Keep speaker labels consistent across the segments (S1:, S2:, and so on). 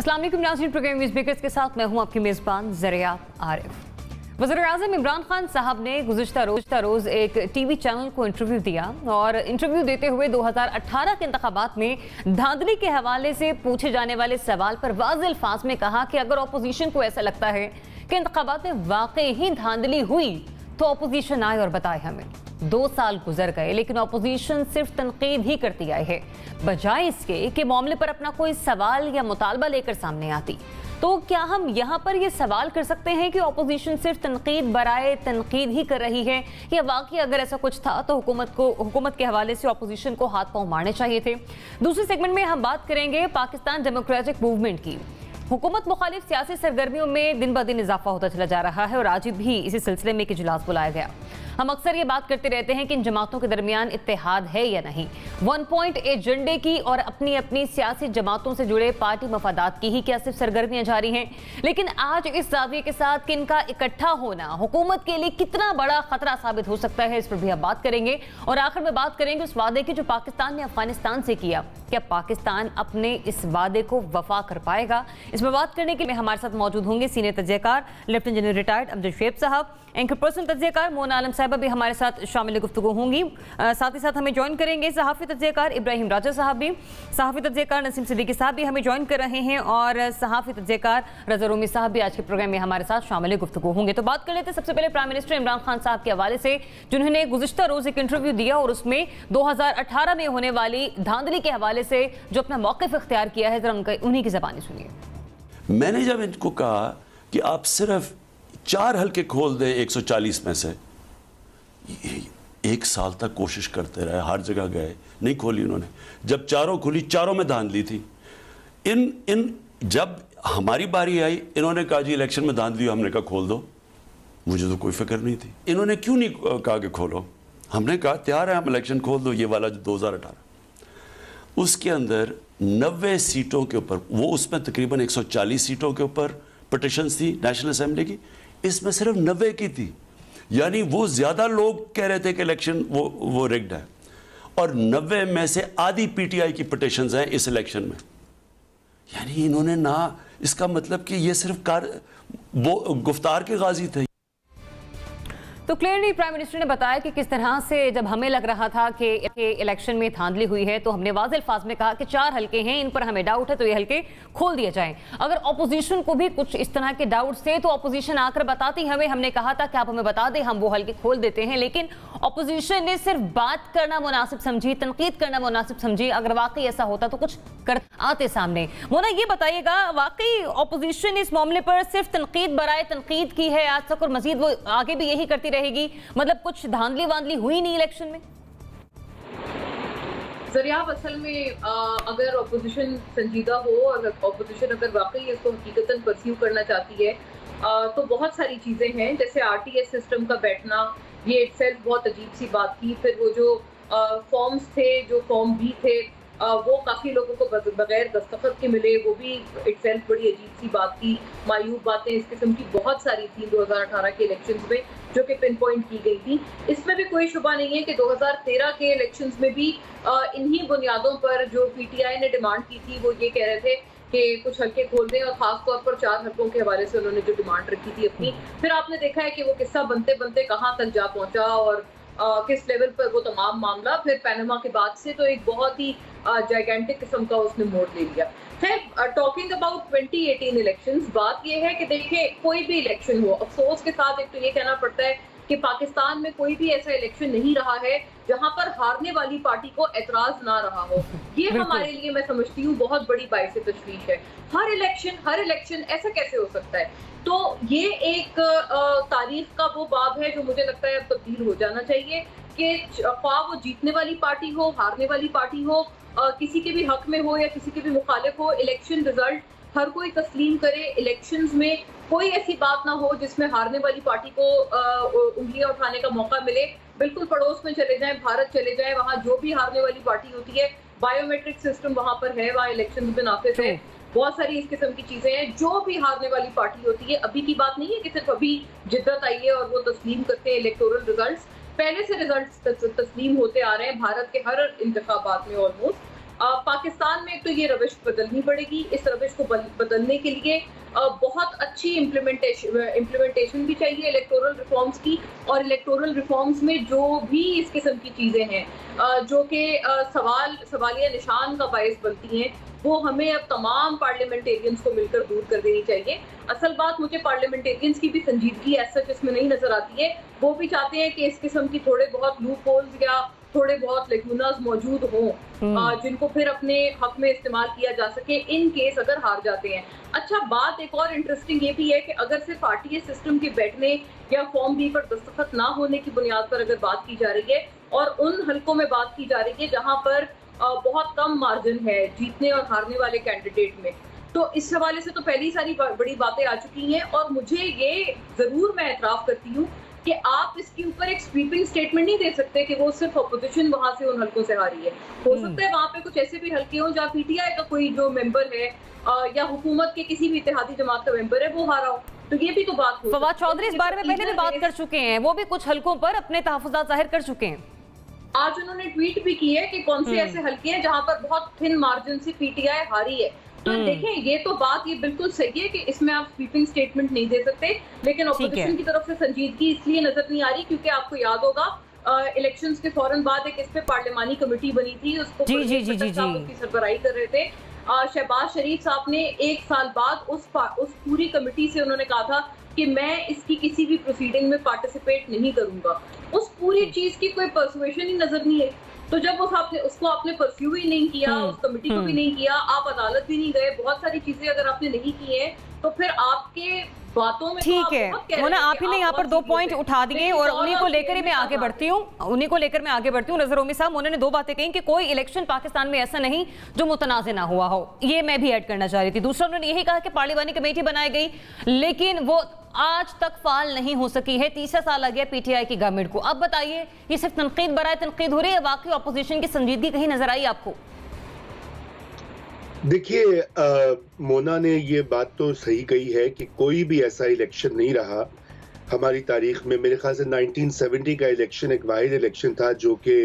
S1: अस्सलाम वालेकुम नाज़रीन, प्रोग्राम न्यूज़ मेकर्स के साथ मैं हूं आपकी मेज़बान ज़रिया आरिफ। वज़ीर-ए-आज़म इमरान खान साहब ने गुज़िश्ता रोज़ एक टीवी चैनल को इंटरव्यू दिया और इंटरव्यू देते हुए 2018 के इंतखाबात में धांधली के हवाले से पूछे जाने वाले सवाल पर वाज़ेह अल्फाज में कहा कि अगर अपोजिशन को ऐसा लगता है कि इंतखाबात में वाकई ही धांधली हुई तो अपोजिशन आए और बताए हमें। 2 साल गुजर गए लेकिन अपोजिशन सिर्फ तनकीद ही करती आई है, बजाय इसके कि मामले पर अपना कोई सवाल या मुतालबा लेकर सामने आती। तो क्या हम यहाँ पर ये सवाल कर सकते हैं कि अपोजिशन सिर्फ तनकीद बराए तनकीद ही कर रही है, या वाकई अगर ऐसा कुछ था तो हुकूमत के हवाले से अपोजिशन को हाथ पांव मारने चाहिए थे। दूसरे सेगमेंट में हम बात करेंगे पाकिस्तान डेमोक्रेटिक मूवमेंट की। हुकूमत मुखालिफ सियासी सरगर्मियों में दिन ब दिन इजाफा होता चला जा रहा है और आज भी इसी सिलसिले में एक इजलास बुलाया गया। हम अक्सर ये बात करते रहते हैं कि इन जमातों के दरमियान इत्तेहाद है या नहीं, 1 पॉइंट एजेंडे की और अपनी अपनी सियासी जमातों से जुड़े पार्टी मफादात की ही क्या सिर्फ सरगर्मियां जारी हैं। लेकिन आज इस दावे के साथ कि इनका इकट्ठा होना हुकूमत के लिए कितना बड़ा खतरा साबित हो सकता है, इस पर भी हम बात करेंगे। और आखिर में बात करेंगे उस वादे की जो पाकिस्तान ने अफगानिस्तान से किया, क्या पाकिस्तान अपने इस वादे को वफा कर पाएगा। इसमें बात करने के लिए हमारे साथ मौजूद होंगे सीनियर तज्ज़ियाकार lieutenant general retired Amjad Shoaib Sahab, anchor person तज्ज़ियाकार मोना आलम साहिबा भी हमारे साथ शामिल गुफ्तगू होंगी। साथ ही साथ हमें ज्वाइन करेंगे सहाफ़ी तज्ज़ियाकार इब्राहिम राजा साहब भी, सहाफ़ी तज्ज़ियाकार नसीम सिद्दीकी साहब भी हमें ज्वाइन कर रहे हैं और सहाफ़ी तज्ज़ियाकार रज़ा रूमी साहब भी आज के प्रोग्राम में हमारे साथ शामिल गुफ्तगू होंगे। तो बात कर लेते हैं सबसे पहले प्राइम मिनिस्टर इमरान खान साहब के हवाले से, जिन्होंने गुज़िश्ता रोज़ एक इंटरव्यू दिया और उसमें 2018 में होने वाली धांधली के हवाले से जो अपना मौक़िफ़ इख्तियार किया है, जरा उन्हीं की ज़बानी सुनिए।
S2: मैंने जब इनको कहा कि आप सिर्फ 4 हल्के खोल दें 140 में से, 1 साल तक कोशिश करते रहे, हर जगह गए, नहीं खोली उन्होंने। जब चारों खुली, चारों में धांधली थी। जब हमारी बारी आई, इन्होंने कहा जी इलेक्शन में धांधली, हमने कहा खोल दो। मुझे तो कोई फिक्र नहीं थी। इन्होंने क्यों नहीं कहा कि खोलो, हमने कहा तैयार है हम इलेक्शन खोल दो। ये वाला जो 2018 उसके अंदर 90 सीटों के ऊपर, वो उसमें तकरीबन 140 सीटों के ऊपर पिटिशंस थी नेशनल असेंबली की, इसमें सिर्फ 90 की थी। यानी वो ज़्यादा लोग कह रहे थे कि इलेक्शन वो रिग्ड है, और 90 में से आधी पीटीआई की पिटिशंस हैं इस इलेक्शन में। यानी इन्होंने ना, इसका मतलब कि ये सिर्फ वो गुफ्तार के गाजी थे।
S1: तो क्लियरली प्राइम मिनिस्टर ने बताया कि किस तरह से जब हमें लग रहा था कि इलेक्शन में धांधली हुई है तो हमने वाज़ेह अल्फाज में कहा कि 4 हल्के हैं, इन पर हमें डाउट है तो ये हल्के खोल दिए जाएं। अगर अपोजिशन को भी कुछ इस तरह के डाउट्स थे तो अपोजिशन आकर बताती हमें, हमने कहा था कि आप हमें बता दें, हम वो हल्के खोल देते हैं। लेकिन अपोजिशन ने सिर्फ बात करना मुनासिब समझी, तनकीद करना मुनासिब समझी। अगर वाकई ऐसा होता तो कुछ कर आते सामने। मोना, ये बताइएगा, वाकई अपोजिशन इस मामले पर सिर्फ तनकीद बराए तनकीद की है आज तक और मजीद वो आगे भी यही करती रहेगी? मतलब कुछ धांधली वांधली हुई नहीं इलेक्शन में?
S3: ज़रिया, असल में अगर ऑपोजिशन संजीदा हो और ऑपोजिशन अगर वाकई इसको हकीकतन परस्यू करना चाहती है तो बहुत सारी चीज़ें हैं, जैसे आरटीएस सिस्टम का बैठना, ये इटसेल्फ बहुत अजीब सी बात थी। फिर वो जो फॉर्म्स थे, जो फॉर्म भी थे, वो काफ़ी लोगों को बगैर दस्तखत के मिले, वो भी इटसेल्फ बड़ी अजीब सी बात थी। मायूब बातें इस किस्म की बहुत सारी थी 2018 के इलेक्शंस में जो कि पिन पॉइंट की गई थी। इसमें भी कोई शुबा नहीं है कि 2013 के इलेक्शंस में भी इन्हीं बुनियादों पर जो पीटीआई ने डिमांड की थी, वो ये कह रहे थे कि कुछ हल्के खोल दें, और खास तौर पर 4 हल्कों के हवाले से उन्होंने जो डिमांड रखी थी अपनी। फिर आपने देखा है कि वो किस्सा बनते बनते कहाँ तक जा पहुंचा और किस लेवल पर वो तमाम मामला फिर पैनामा के बाद से तो एक बहुत ही जाइगेंटिक किस्म का उसने मोड़ ले लिया। खैर, टॉकिंग अबाउट 2018 इलेक्शंस, बात ये है कि देखिए कोई भी इलेक्शन हो, अफसोस के साथ एक तो ये कहना पड़ता है कि पाकिस्तान में कोई भी ऐसा इलेक्शन नहीं रहा है जहां पर हारने वाली पार्टी को एतराज ना रहा हो। ये हमारे लिए, मैं समझती हूँ, बहुत बड़ी बाइस तशवीश है। हर इलेक्शन ऐसा कैसे हो सकता है? तो ये एक तारीख का वो बाब है जो मुझे लगता है अब तब्दील हो जाना चाहिए कि ख्वाह वो जीतने वाली पार्टी हो, हारने वाली पार्टी हो, किसी के भी हक में हो या किसी के भी मुखालिफ हो, इलेक्शन रिजल्ट हर कोई तस्लीम करे। इलेक्शंस में कोई ऐसी बात ना हो जिसमें हारने वाली पार्टी को उंगलियां उठाने का मौका मिले। बिल्कुल पड़ोस में चले जाएं, भारत चले जाएं, वहाँ जो भी हारने वाली पार्टी होती है, बायोमेट्रिक सिस्टम वहाँ पर है, वहाँ इलेक्शन में नाफिज है, बहुत सारी इस किस्म की चीजें हैं। जो भी हारने वाली पार्टी होती है, अभी की बात नहीं है कि सिर्फ अभी जिद्दत आई है और वो तस्लीम करते हैं इलेक्टोरल रिजल्ट्स, पहले से रिजल्ट्स तस्लीम होते आ रहे हैं भारत के हर इंतखाबात में ऑलमोस्ट। पाकिस्तान में तो ये रविश बदलनी पड़ेगी। इस रविश को बदलने के लिए बहुत अच्छी इम्प्लीमेंटेशन भी चाहिए इलेक्टोरल रिफॉर्म्स की, और इलेक्टोरल रिफॉर्म्स में जो भी इस किस्म की चीज़ें हैं जो कि सवालिया निशान का बायस बनती हैं, वो हमें अब तमाम पार्लियामेंटेरियंस को मिलकर दूर कर देनी चाहिए। असल बात मुझे पार्लियामेंटेरियंस की भी संजीदगी ऐसा इसमें नहीं नजर आती है। वो भी चाहते हैं कि इस किस्म की थोड़े बहुत लूप होल्स या थोड़े बहुत लेगुनास मौजूद हों जिनको फिर अपने हक में इस्तेमाल किया जा सके इन केस अगर हार जाते हैं। अच्छा, बात एक और इंटरेस्टिंग ये भी है कि अगर सिर्फ आरटीएस सिस्टम के बैठने या फॉर्म बी पर दस्तखत ना होने की बुनियाद पर अगर बात की जा रही है और उन हलकों में बात की जा रही है जहां पर बहुत कम मार्जिन है जीतने और हारने वाले कैंडिडेट में, तो इस हवाले से तो पहली सारी बड़ी बातें आ चुकी हैं। और मुझे ये जरूर मैं एतराफ करती हूँ कि आप इसके ऊपर एक स्वीपिंग स्टेटमेंट नहीं दे सकते कि वो सिर्फ अपोजिशन वहां से उन हल्कों से हारी है। हो सकता है वहां पे कुछ ऐसे भी हल्के हों जहाँ पीटीआई का कोई जो मेंबर है या हुकूमत के किसी भी इत्तेहादी जमात का मेंबर है वो हारा हो, तो ये भी तो बात हो।
S1: फवाद चौधरी इस बारे में पहले भी बात कर चुके हैं, वो भी कुछ हल्कों पर अपने तहफ़्फ़ुज़ात जाहिर कर चुके हैं।
S3: आज उन्होंने ट्वीट भी की है कि कौन से ऐसे हल्के हैं जहां पर बहुत थिन मार्जिन से पीटीआई हारी है। तो देखें, ये तो बात ये बिल्कुल सही है कि इसमें आप स्वीपिंग स्टेटमेंट नहीं दे सकते, लेकिन ऑपोजिशन की तरफ से संजीदगी इसलिए नजर नहीं आ रही क्योंकि आपको याद होगा इलेक्शंस के फौरन बाद एक इस पे पार्लियामानी कमेटी बनी थी, उसको उसकी सरबराही कर रहे थे शहबाज शरीफ साहब ने। 1 साल बाद उस पूरी कमेटी से उन्होंने कहा था कि मैं इसकी किसी भी प्रोसीडिंग में पार्टिसिपेट नहीं करूंगा। उस पूरी चीज की कोई परसुएशन ही नजर नहीं है। तो जब उसको आपने परस्यू ही नहीं किया, उस कमेटी को भी नहीं किया, आप अदालत भी नहीं गए, बहुत सारी चीजें अगर आपने नहीं की हैं तो फिर आपके बातों में
S1: ठीक है आप ही ने यहाँ पर 2 पॉइंट उठा दिए और उन्हीं को लेकर ही मैं आगे बढ़ती हूँ। नजर उम्मी साहब, उन्होंने 2 बातें कही कि कोई इलेक्शन पाकिस्तान में ऐसा नहीं जो मुतनाज़ ना हुआ हो, ये मैं भी ऐड करना चाह रही थी। दूसरा, उन्होंने यही कहा कि पार्लियामानी कमेटी बनाई गई लेकिन वो आज तक फाल नहीं हो सकी है, 3 साल आ गया पीटीआई की गवर्नमेंट को। अब बताइए, ये सिर्फ तनकीद बराए तनकीद हो रही है, वाकई अपोजिशन की संजीदगी कहीं नजर आई आपको?
S4: देखिए, मोना ने ये बात तो सही कही है कि कोई भी ऐसा इलेक्शन नहीं रहा हमारी तारीख में। मेरे ख्याल से 1970 का इलेक्शन एक वाहिद इलेक्शन था जो कि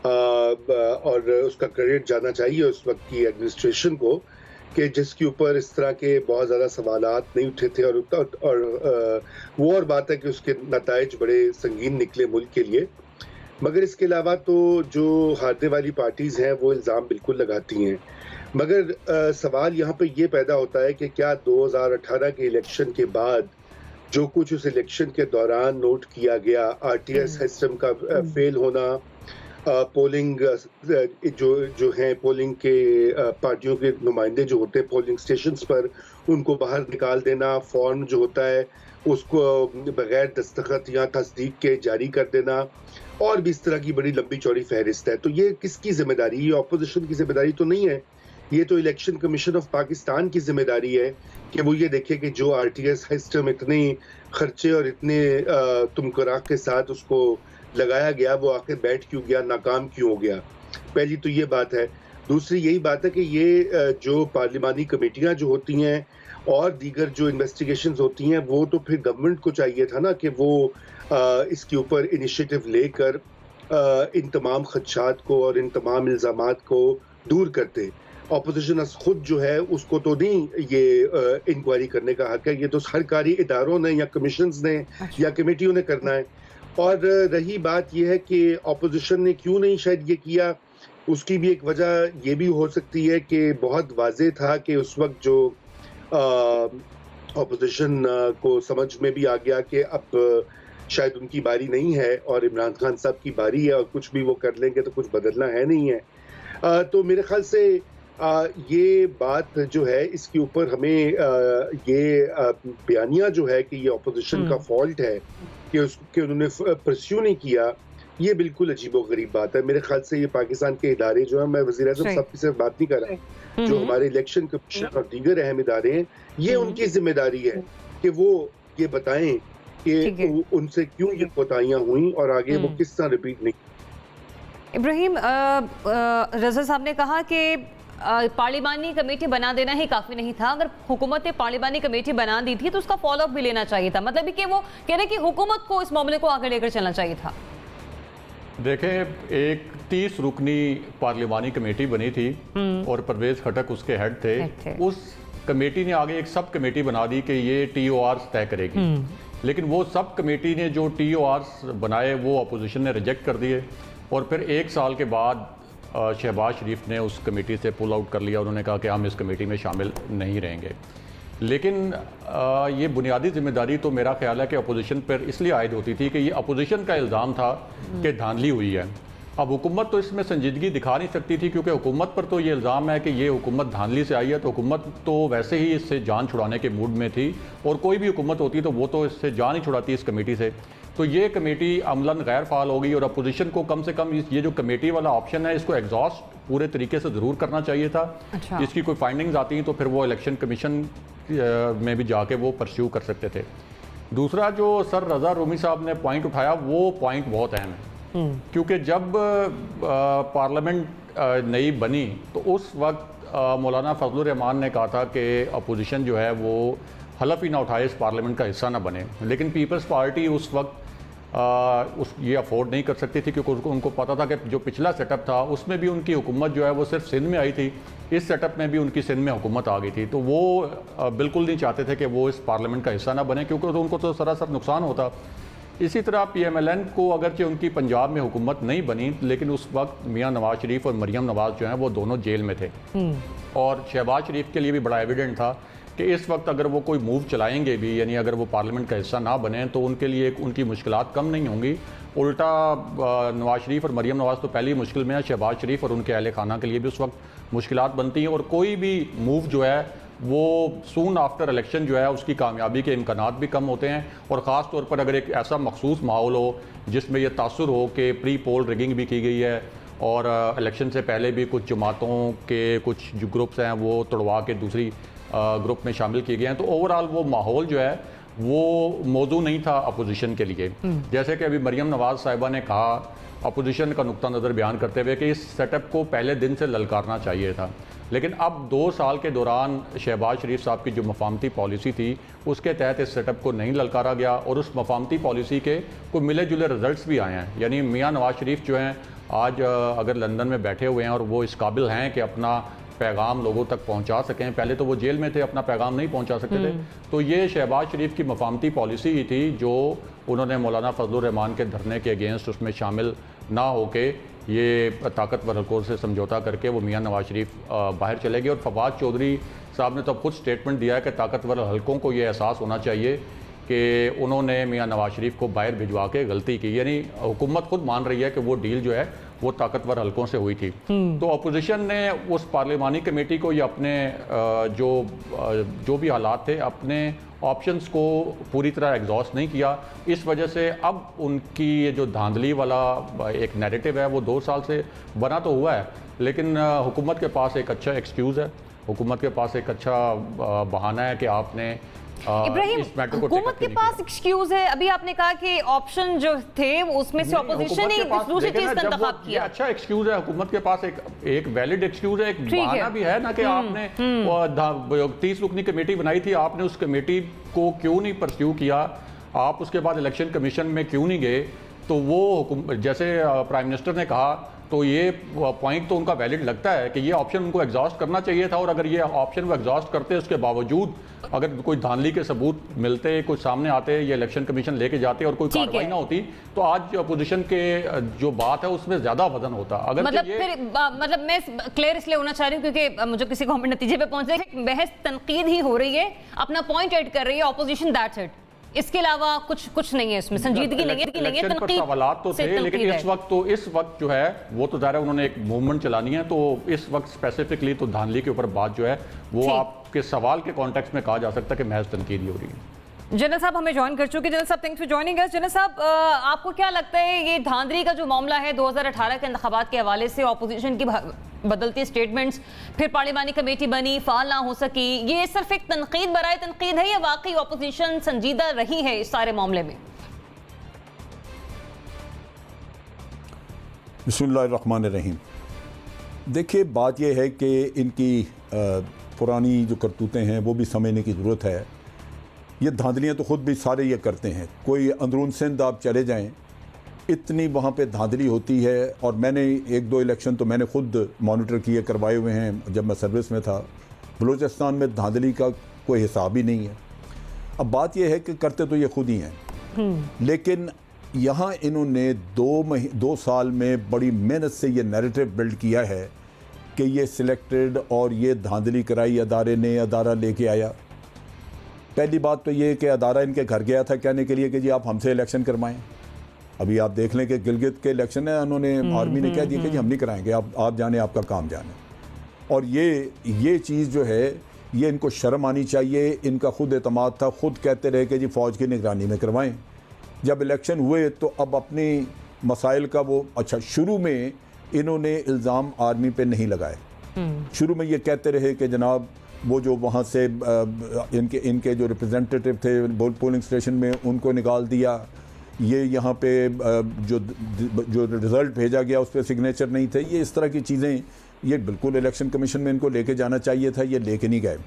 S4: और उसका क्रेडिट जाना चाहिए उस वक्त की एडमिनिस्ट्रेशन को कि जिसके ऊपर इस तरह के बहुत ज़्यादा सवालात नहीं उठे थे। और वो और बात है कि उसके नताइज बड़े संगीन निकले मुल्क के लिए। मगर इसके अलावा तो जो हारने वाली पार्टीज़ हैं वो इल्ज़ाम बिल्कुल लगाती हैं। मगर सवाल यहाँ पे ये पैदा होता है कि क्या 2018 के इलेक्शन के बाद जो कुछ उस इलेक्शन के दौरान नोट किया गया, आरटीएस सिस्टम का फेल होना, पोलिंग जो हैं पोलिंग के पार्टियों के नुमाइंदे जो होते हैं पोलिंग स्टेशंस पर उनको बाहर निकाल देना, फॉर्म जो होता है उसको बगैर दस्तखत या तस्दीक के जारी कर देना, और भी इस तरह की बड़ी लंबी चौड़ी फहरिस्त है। तो ये किसकी जिम्मेदारी? ये अपोजिशन की जिम्मेदारी तो नहीं है, ये तो इलेक्शन कमीशन ऑफ पाकिस्तान की जिम्मेदारी है कि वो ये देखे कि जो आरटीएस सिस्टम इतने खर्चे और इतने तुमकराक के साथ उसको लगाया गया वो आखिर बैठ क्यों गया, नाकाम क्यों हो गया। पहली तो ये बात है। दूसरी यही बात है कि ये जो पार्लिमानी कमेटियां जो होती हैं और दीगर जो इन्वेस्टिगेशंस होती हैं वो तो फिर गवर्नमेंट को चाहिए था ना कि वो इसके ऊपर इनिशिएटिव लेकर इन तमाम खदशात को और इन तमाम इल्ज़ामात को दूर करते। ऑपोजिशन खुद जो है उसको तो नहीं ये इंक्वायरी करने का हक है, ये तो सरकारी इदारों ने या कमीशंस ने या कमेटियों ने करना है। और रही बात यह है कि ऑपोजिशन ने क्यों नहीं शायद ये किया, उसकी भी एक वजह ये भी हो सकती है कि बहुत वाज़ेह था कि उस वक्त जो ऑपोजिशन को समझ में भी आ गया कि अब शायद उनकी बारी नहीं है और इमरान खान साहब की बारी है और कुछ भी वो कर लेंगे तो कुछ बदलना है नहीं है। तो मेरे ख्याल से ये बात जो है इसके ऊपर हमें ये बयानिया जो है कि ये ऑपोजिशन का फॉल्ट है कि उन्होंने परस्यू नहीं किया, ये बिल्कुल अजीबोगरीब बात है। मेरे ख्याल से ये पाकिस्तान के इदारे जो है, मैं वज़ीर-ए-आज़म साहब की सिर्फ बात नहीं कर रहा, जो हमारे इलेक्शन कमीशन और दीगर अहम इदारे हैं, ये उनकी जिम्मेदारी है कि वो ये बताएं कि उनसे क्यों ये कोताहियां हुई और आगे वो किस तरह रिपीट नहीं।
S1: इब्राहिम, रज़ा साहब ने कहा कि पार्लिमानी कमेटी बना देना ही काफ़ी नहीं था, अगर हुकूमत ने पार्लिमानी कमेटी बना दी थी तो उसका फॉलोअप भी लेना चाहिए था। मतलब कि वो कह रहे कि हुकूमत को इस मामले को आगे लेकर चलना चाहिए था।
S5: देखें, एक 30 रुकनी पार्लिमानी कमेटी बनी थी और परवेज खटक उसके हेड थे। उस कमेटी ने आगे एक सब कमेटी बना दी कि ये TORs तय करेगी, लेकिन वो सब कमेटी ने जो TORs बनाए वो अपोजिशन ने रिजेक्ट कर दिए और फिर 1 साल के बाद शहबाज शरीफ ने उस कमेटी से पुल आउट कर लिया। उन्होंने कहा कि हम इस कमेटी में शामिल नहीं रहेंगे। लेकिन ये बुनियादी जिम्मेदारी तो मेरा ख्याल है कि अपोजिशन पर इसलिए आयद होती थी कि ये अपोजिशन का इल्ज़ाम था कि धांधली हुई है। अब हुकूमत तो इसमें संजीदगी दिखा नहीं सकती थी, क्योंकि हुकूमत पर तो ये इल्ज़ाम है कि ये हुकूमत धांधली से आई है, तो हुकूमत तो वैसे ही इससे जान छुड़ाने के मूड में थी, और कोई भी हुकूमत होती तो वो तो इससे जान ही छुड़ाती इस कमेटी से। तो ये कमेटी अमलन गैर फाल हो गई और अपोजिशन को कम से कम ये जो कमेटी वाला ऑप्शन है इसको एग्जॉस्ट पूरे तरीके से ज़रूर करना चाहिए था।
S1: अच्छा।
S5: इसकी कोई फाइंडिंग्स आती हैं तो फिर वो इलेक्शन कमीशन में भी जाके वो परस्यू कर सकते थे। दूसरा जो सर रज़ा रूमी साहब ने पॉइंट उठाया वो पॉइंट बहुत अहम है, क्योंकि जब पार्लियामेंट नई बनी तो उस वक्त मौलाना फजलुर रहमान ने कहा था कि अपोजिशन जो है वो हलफ ही ना उठाए, इस पार्लियामेंट का हिस्सा ना बने। लेकिन पीपल्स पार्टी उस वक्त ये अफोर्ड नहीं कर सकती थी, क्योंकि उनको पता था कि जो पिछला सेटअप था उसमें भी उनकी हुकूमत जो है वो सिर्फ सिंध में आई थी, इस सेटअप में भी उनकी सिंध में हुकूमत आ गई थी। तो वो बिल्कुल नहीं चाहते थे कि वो इस पार्लियामेंट का हिस्सा ना बने, क्योंकि तो उनको तो सरासर नुकसान होता। इसी तरह PMLN को अगरचे उनकी पंजाब में हुकूमत नहीं बनी, लेकिन उस वक्त मियाँ नवाज शरीफ और मरियम नवाज जो हैं वो दोनों जेल में थे, और शहबाज शरीफ के लिए भी बड़ा एविडेंट था कि इस वक्त अगर वो कोई मूव चलाएंगे भी, यानी अगर वो पार्लियामेंट का हिस्सा ना बने, तो उनके लिए उनकी मुश्किलात कम नहीं होंगी। उल्टा नवाज शरीफ और मरियम नवाज तो पहली मुश्किल में है, शहबाज शरीफ और उनके अहले खाना के लिए भी उस वक्त मुश्किलात बनती हैं, और कोई भी मूव जो है वो सून आफ्टर इलेक्शन जो है उसकी कामयाबी के इम्कानात भी कम होते हैं। और ख़ास तौर पर अगर एक ऐसा मखसूस माहौल हो जिसमें यह तासुर हो कि प्री पोल रिगिंग भी की गई है और इलेक्शन से पहले भी कुछ जमातों के कुछ जो ग्रुप्स हैं वो तोड़वा के दूसरी ग्रुप में शामिल किए गए हैं, तो ओवरऑल वो माहौल जो है वो मौजू नहीं था अपोजिशन के लिए। जैसे कि अभी मरियम नवाज साहिबा ने कहा अपोजिशन का नुक्ता नज़र बयान करते हुए कि इस सेटअप को पहले दिन से ललकारना चाहिए था, लेकिन अब 2 साल के दौरान शहबाज शरीफ साहब की जो मफामती पॉलिसी थी उसके तहत इस सेटअप को नहीं ललकारा गया, और उस मफामती पॉलिसी के कोई मिले जुले रिजल्ट्स भी आए हैं। यानी मियाँ नवाज शरीफ जो हैं आज अगर लंदन में बैठे हुए हैं और वो इस काबिल हैं कि अपना पैगाम लोगों तक पहुंचा सकें, पहले तो वो जेल में थे, अपना पैगाम नहीं पहुंचा सकते थे, तो ये शहबाज शरीफ की मफामती पॉलिसी ही थी जो उन्होंने मौलाना फजलुर रहमान के धरने के अगेंस्ट उसमें शामिल ना होके ये ताकतवर हल्कों से समझौता करके वो मियाँ नवाज शरीफ बाहर चले गए। और फवाद चौधरी साहब ने तो खुद स्टेटमेंट दिया है कि ताकतवर हल्कों को ये एहसास होना चाहिए कि उन्होंने मियाँ नवाज शरीफ को बाहर भिजवा के गलती की, यानी हुकूमत खुद मान रही है कि वो डील जो है वो ताकतवर हल्कों से हुई थी। तो अपोजिशन ने उस पार्लिमानी कमेटी को ये अपने जो भी हालात थे अपने ऑप्शंस को पूरी तरह एग्जॉस्ट नहीं किया। इस वजह से अब उनकी ये जो धांधली वाला एक नैरेटिव है वो 2 साल से बना तो हुआ है, लेकिन हुकूमत के पास एक अच्छा एक्सक्यूज़ है, हुकूमत के पास एक अच्छा बहाना है कि आपने
S1: इब्राहिम हुकूमत के पास एक्सक्यूज है। अभी आपने कहा कि ऑप्शन जो थे उसमें से ऑपोजिशन ने दूसरी चीज का इंतखाब किया।
S5: अच्छा एक्सक्यूज है, हुकूमत के पास एक वैलिड एक्सक्यूज है, एक बहाना भी है ना कि आपने 30 रुकनी कमेटी बनाई थी, आपने उस कमेटी को क्यों नहीं परस्यू किया, आप उसके बाद इलेक्शन कमीशन में क्यों नहीं गए। तो वो जैसे प्राइम मिनिस्टर ने कहा तो ये पॉइंट तो उनका वैलिड लगता है कि ये ऑप्शन उनको एग्जॉस्ट करना चाहिए था, और अगर ये ऑप्शन वो एग्जॉस्ट करते उसके बावजूद अगर कोई धांधली के सबूत मिलते, कुछ सामने आते, ये इलेक्शन कमीशन लेके जाते और कोई कार्रवाई ना होती, तो आज अपोजिशन के जो बात है उसमें ज्यादा वजन होता। अगर
S1: मतलब मैं क्लियर इसलिए होना चाह रही हूँ क्योंकि मुझे किसी गवर्नमेंट नतीजे पे पहुंचे, बहस तनकीद ही हो रही है, अपना पॉइंट ऐड कर रही है ऑपोजिशन, दैट्स इट, इसके अलावा कुछ नहीं है इसमें, संजीदगी नहीं है, तनकीद
S5: सवालात तो थे, लेकिन इस वक्त जो है वो तो ज़ाहिर है उन्होंने एक मूवमेंट चलानी है, तो इस वक्त स्पेसिफिकली तो धांधली के ऊपर बात जो है वो आपके सवाल के कॉन्टेक्स्ट में कहा जा सकता है कि महज तनकीद ही हो रही है।
S1: जनरल साहब हमें ज्वाइन कर चुके। जनरल साहब thanks for joining us. General साहब आपको क्या लगता है ये धांधली का जो मामला है 2018 के इंतखाबात के हवाले से ऑपोजिशन की बदलती स्टेटमेंट्स, फिर पार्लिमानी कमेटी बनी, फाल ना हो सकी, ये सिर्फ एक तनकीद बराए तनकीद है या वाकई ऑपोजिशन संजीदा रही है इस सारे मामले में?
S6: बिस्मिल्लाहिर्रहमानिर्रहीम। देखिए बात यह है कि इनकी पुरानी जो करतूतें हैं वो भी समझने की ज़रूरत है। ये धांधलियाँ तो ख़ुद भी सारे ये करते हैं। कोई अंदरून सिंध आप चले जाएं इतनी वहाँ पे धांधली होती है। और मैंने 1-2 इलेक्शन तो मैंने खुद मॉनिटर किए, करवाए हुए हैं जब मैं सर्विस में था। बलूचिस्तान में धांधली का कोई हिसाब ही नहीं है। अब बात यह है कि करते तो ये खुद ही हैं, लेकिन यहाँ इन्होंने 2 साल में बड़ी मेहनत से ये नैरेटिव बिल्ड किया है कि ये सिलेक्टेड और ये धांधली कराई अदारे ने, अदारा लेके आया। पहली बात तो ये कि अदारा इनके घर गया था कहने के लिए कि जी आप हमसे इलेक्शन करवाएं। अभी आप देख लें कि गिलगित के इलेक्शन है, उन्होंने आर्मी ने कह दिया कि जी हम नहीं कराएंगे, आप जाने, आपका काम जाने। और ये चीज़ जो है ये इनको शर्म आनी चाहिए। इनका खुद एतमाद था, खुद कहते रहे कि जी फ़ौज की निगरानी में करवाएं। जब इलेक्शन हुए तो अब अपनी मसाइल का वो अच्छा, शुरू में इन्होंने इल्ज़ाम आर्मी पे नहीं लगाए। शुरू में ये कहते रहे कि जनाब वो जो वहाँ से इनके जो रिप्रेजेंटेटिव थे पोलिंग स्टेशन में उनको निकाल दिया, ये यहाँ पे जो रिज़ल्ट भेजा गया उस पर सिग्नेचर नहीं थे। ये इस तरह की चीज़ें ये बिल्कुल इलेक्शन कमीशन में इनको लेके जाना चाहिए था, ये लेके नहीं गए।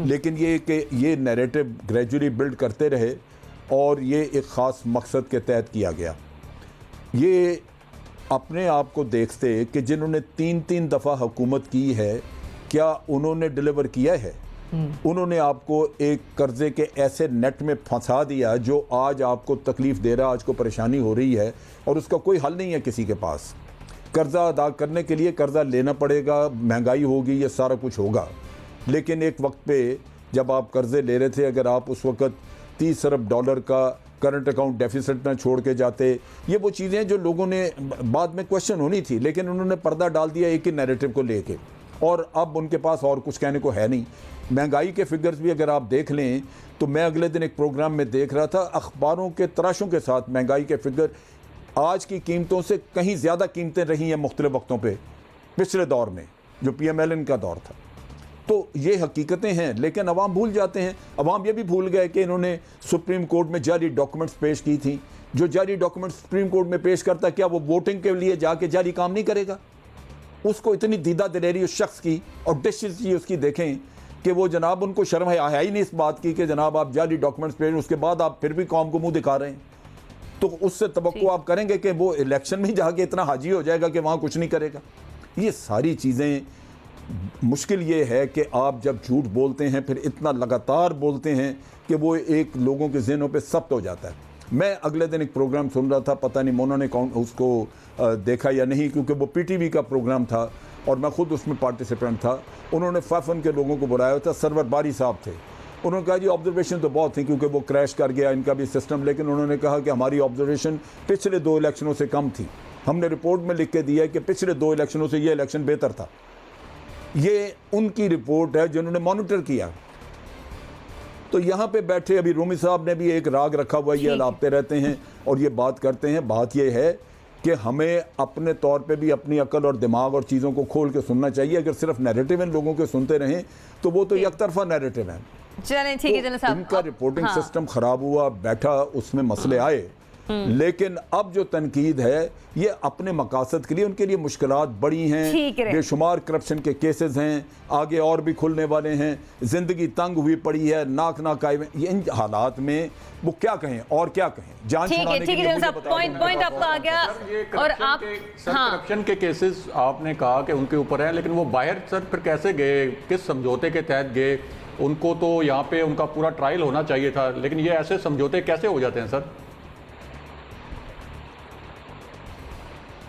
S6: लेकिन ये कि ये नैरेटिव ग्रेजुअली बिल्ड करते रहे और ये एक ख़ास मकसद के तहत किया गया। ये अपने आप को देखते कि जिन्होंने 3-3 दफ़ा हुकूमत की है, क्या उन्होंने डिलीवर किया है? उन्होंने आपको एक कर्जे के ऐसे नेट में फंसा दिया जो आज आपको तकलीफ़ दे रहा, आज को परेशानी हो रही है और उसका कोई हल नहीं है किसी के पास। कर्जा अदा करने के लिए कर्जा लेना पड़ेगा, महंगाई होगी, ये सारा कुछ होगा। लेकिन एक वक्त पे जब आप कर्जे ले रहे थे, अगर आप उस वक्त $30 अरब का करंट अकाउंट डेफिसिट में छोड़ के जाते, ये वो चीज़ें जो लोगों ने बाद में क्वेश्चन होनी थी, लेकिन उन्होंने पर्दा डाल दिया एक ही नैरेटिव को लेके, और अब उनके पास और कुछ कहने को है नहीं। महंगाई के फिगर्स भी अगर आप देख लें तो मैं अगले दिन एक प्रोग्राम में देख रहा था, अखबारों के तराशों के साथ महंगाई के फिगर आज की कीमतों से कहीं ज़्यादा कीमतें रही हैं मुख्तलिफ वक्तों पे पिछले दौर में जो PMLN का दौर था। तो ये हकीकतें हैं, लेकिन अवाम भूल जाते हैं। अवाम ये भी भूल गए कि इन्होंने सुप्रीम कोर्ट में जाली डॉक्यूमेंट्स पेश की थी। जो जाली डॉक्यूमेंट्स सुप्रीम कोर्ट में पेश करता, क्या वो वोटिंग के लिए जाके जाली काम नहीं करेगा? उसको इतनी दीदा दिलेरी उस शख्स की और डिशेस की उसकी देखें कि वो जनाब उनको शर्म है ही नहीं इस बात की कि जनाब आप जाली डॉक्यूमेंट्स पेश, उसके बाद आप फिर भी कौम को मुंह दिखा रहे हैं। तो उससे तवक्को आप करेंगे कि वो इलेक्शन में जाके इतना हाजी हो जाएगा कि वहाँ कुछ नहीं करेगा? ये सारी चीज़ें मुश्किल ये है कि आप जब झूठ बोलते हैं फिर इतना लगातार बोलते हैं कि वो एक लोगों के ज़हनों पे सख्त हो जाता है। मैं अगले दिन एक प्रोग्राम सुन रहा था, पता नहीं मोना ने उसको देखा या नहीं, क्योंकि वो PTV का प्रोग्राम था और मैं खुद उसमें पार्टिसिपेंट था। उन्होंने फाफन के लोगों को बुलाया था, सरवर बारी साहब थे। उन्होंने कहा जी ऑब्जर्वेशन तो बहुत थी क्योंकि वो क्रैश कर गया इनका भी सिस्टम, लेकिन उन्होंने कहा कि हमारी ऑब्जर्वेशन पिछले 2 इलेक्शनों से कम थी। हमने रिपोर्ट में लिख के दिया कि पिछले 2 इलेक्शनों से ये इलेक्शन बेहतर था। ये उनकी रिपोर्ट है जिन्होंने मॉनिटर किया। तो यहाँ पे बैठे अभी रूमी साहब ने भी एक राग रखा हुआ, ये अलापते रहते हैं और ये बात करते हैं। बात ये है कि हमें अपने तौर पे भी अपनी अकल और दिमाग और चीज़ों को खोल के सुनना चाहिए। अगर सिर्फ नैरेटिव इन लोगों के सुनते रहें तो वो तो एक तरफा नैरेटिव है।
S1: चलें ठीक है जनरल साहब,
S6: इनका रिपोर्टिंग सिस्टम खराब हुआ, बैठा, उसमें मसले आए, लेकिन अब जो तनकीद है ये अपने मकासद के लिए, उनके लिए मुश्किलात बड़ी हैं, बेशुमार करप्शन के केसेस हैं, आगे और भी खुलने वाले हैं, जिंदगी तंग हुई पड़ी है, नाक आए। इन हालात में वो क्या कहें और क्या कहें? जान छुड़ाने के लिए
S1: पॉइंट आपका आ गया। और आप
S5: करप्शन के केसेस आपने कहा कि उनके ऊपर हैं, लेकिन वो बाहर सर फिर कैसे गए, किस समझौते के तहत गए? उनको तो यहाँ पे उनका पूरा ट्रायल होना चाहिए था, लेकिन ये ऐसे समझौते कैसे हो जाते हैं सर?